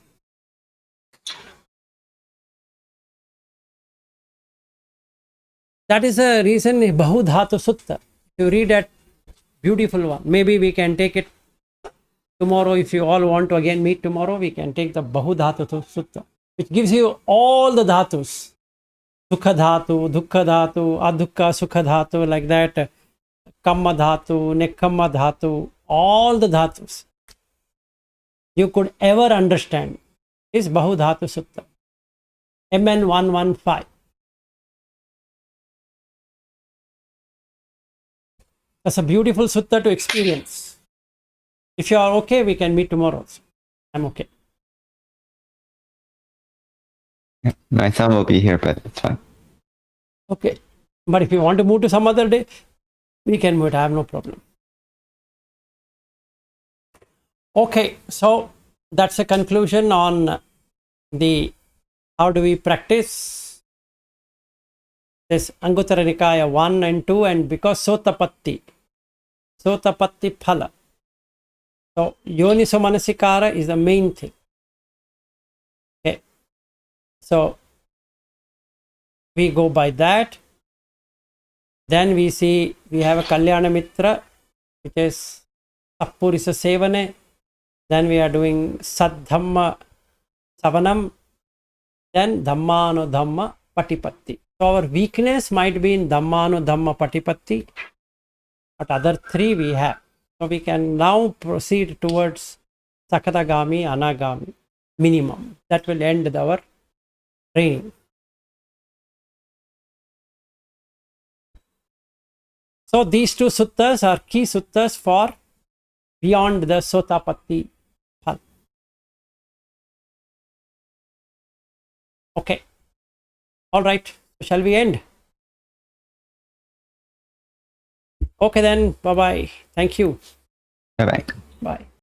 That is the reason Bahu Dhatu Sutta. You read that beautiful one. Maybe we can take it tomorrow. If you all want to again meet tomorrow, we can take the Bahu Dhatu Sutta, which gives you all the dhatus. Sukha Dhatu, Dukkha Dhatu, Adukha Sukha Dhatu, like that. Kamma Dhatu, Nekkamma Dhatu, all the dhatus you could ever understand is Bahu Dhatu Sutta. MN 115. That's a beautiful sutta to experience. If you are okay, we can meet tomorrow also. I'm okay. My son will be here, but it's fine. Okay. But if you want to move to some other day, we can move it. I have no problem. Okay. So that's a conclusion on the how do we practice this Anguttara Nikaya 1 and 2, and because Sotapatti Phala. So Yoniso Manasikara is the main thing. Okay. So we go by that. Then we see we have a Kalyana Mitra, which is Appurisa Sevane. Then we are doing Saddhamma Savanam. Then Dhammano Dhamma Patipatti. So our weakness might be in Dhammano Dhamma Patipatti, but other 3 we have. So we can now proceed towards Sakadagami, Anagami. minimum. That will end our training. So these two suttas are key suttas for beyond the Sotapatti Phal. Okay. All right. Shall we end? Okay then. Bye bye. Thank you. Bye bye. Bye.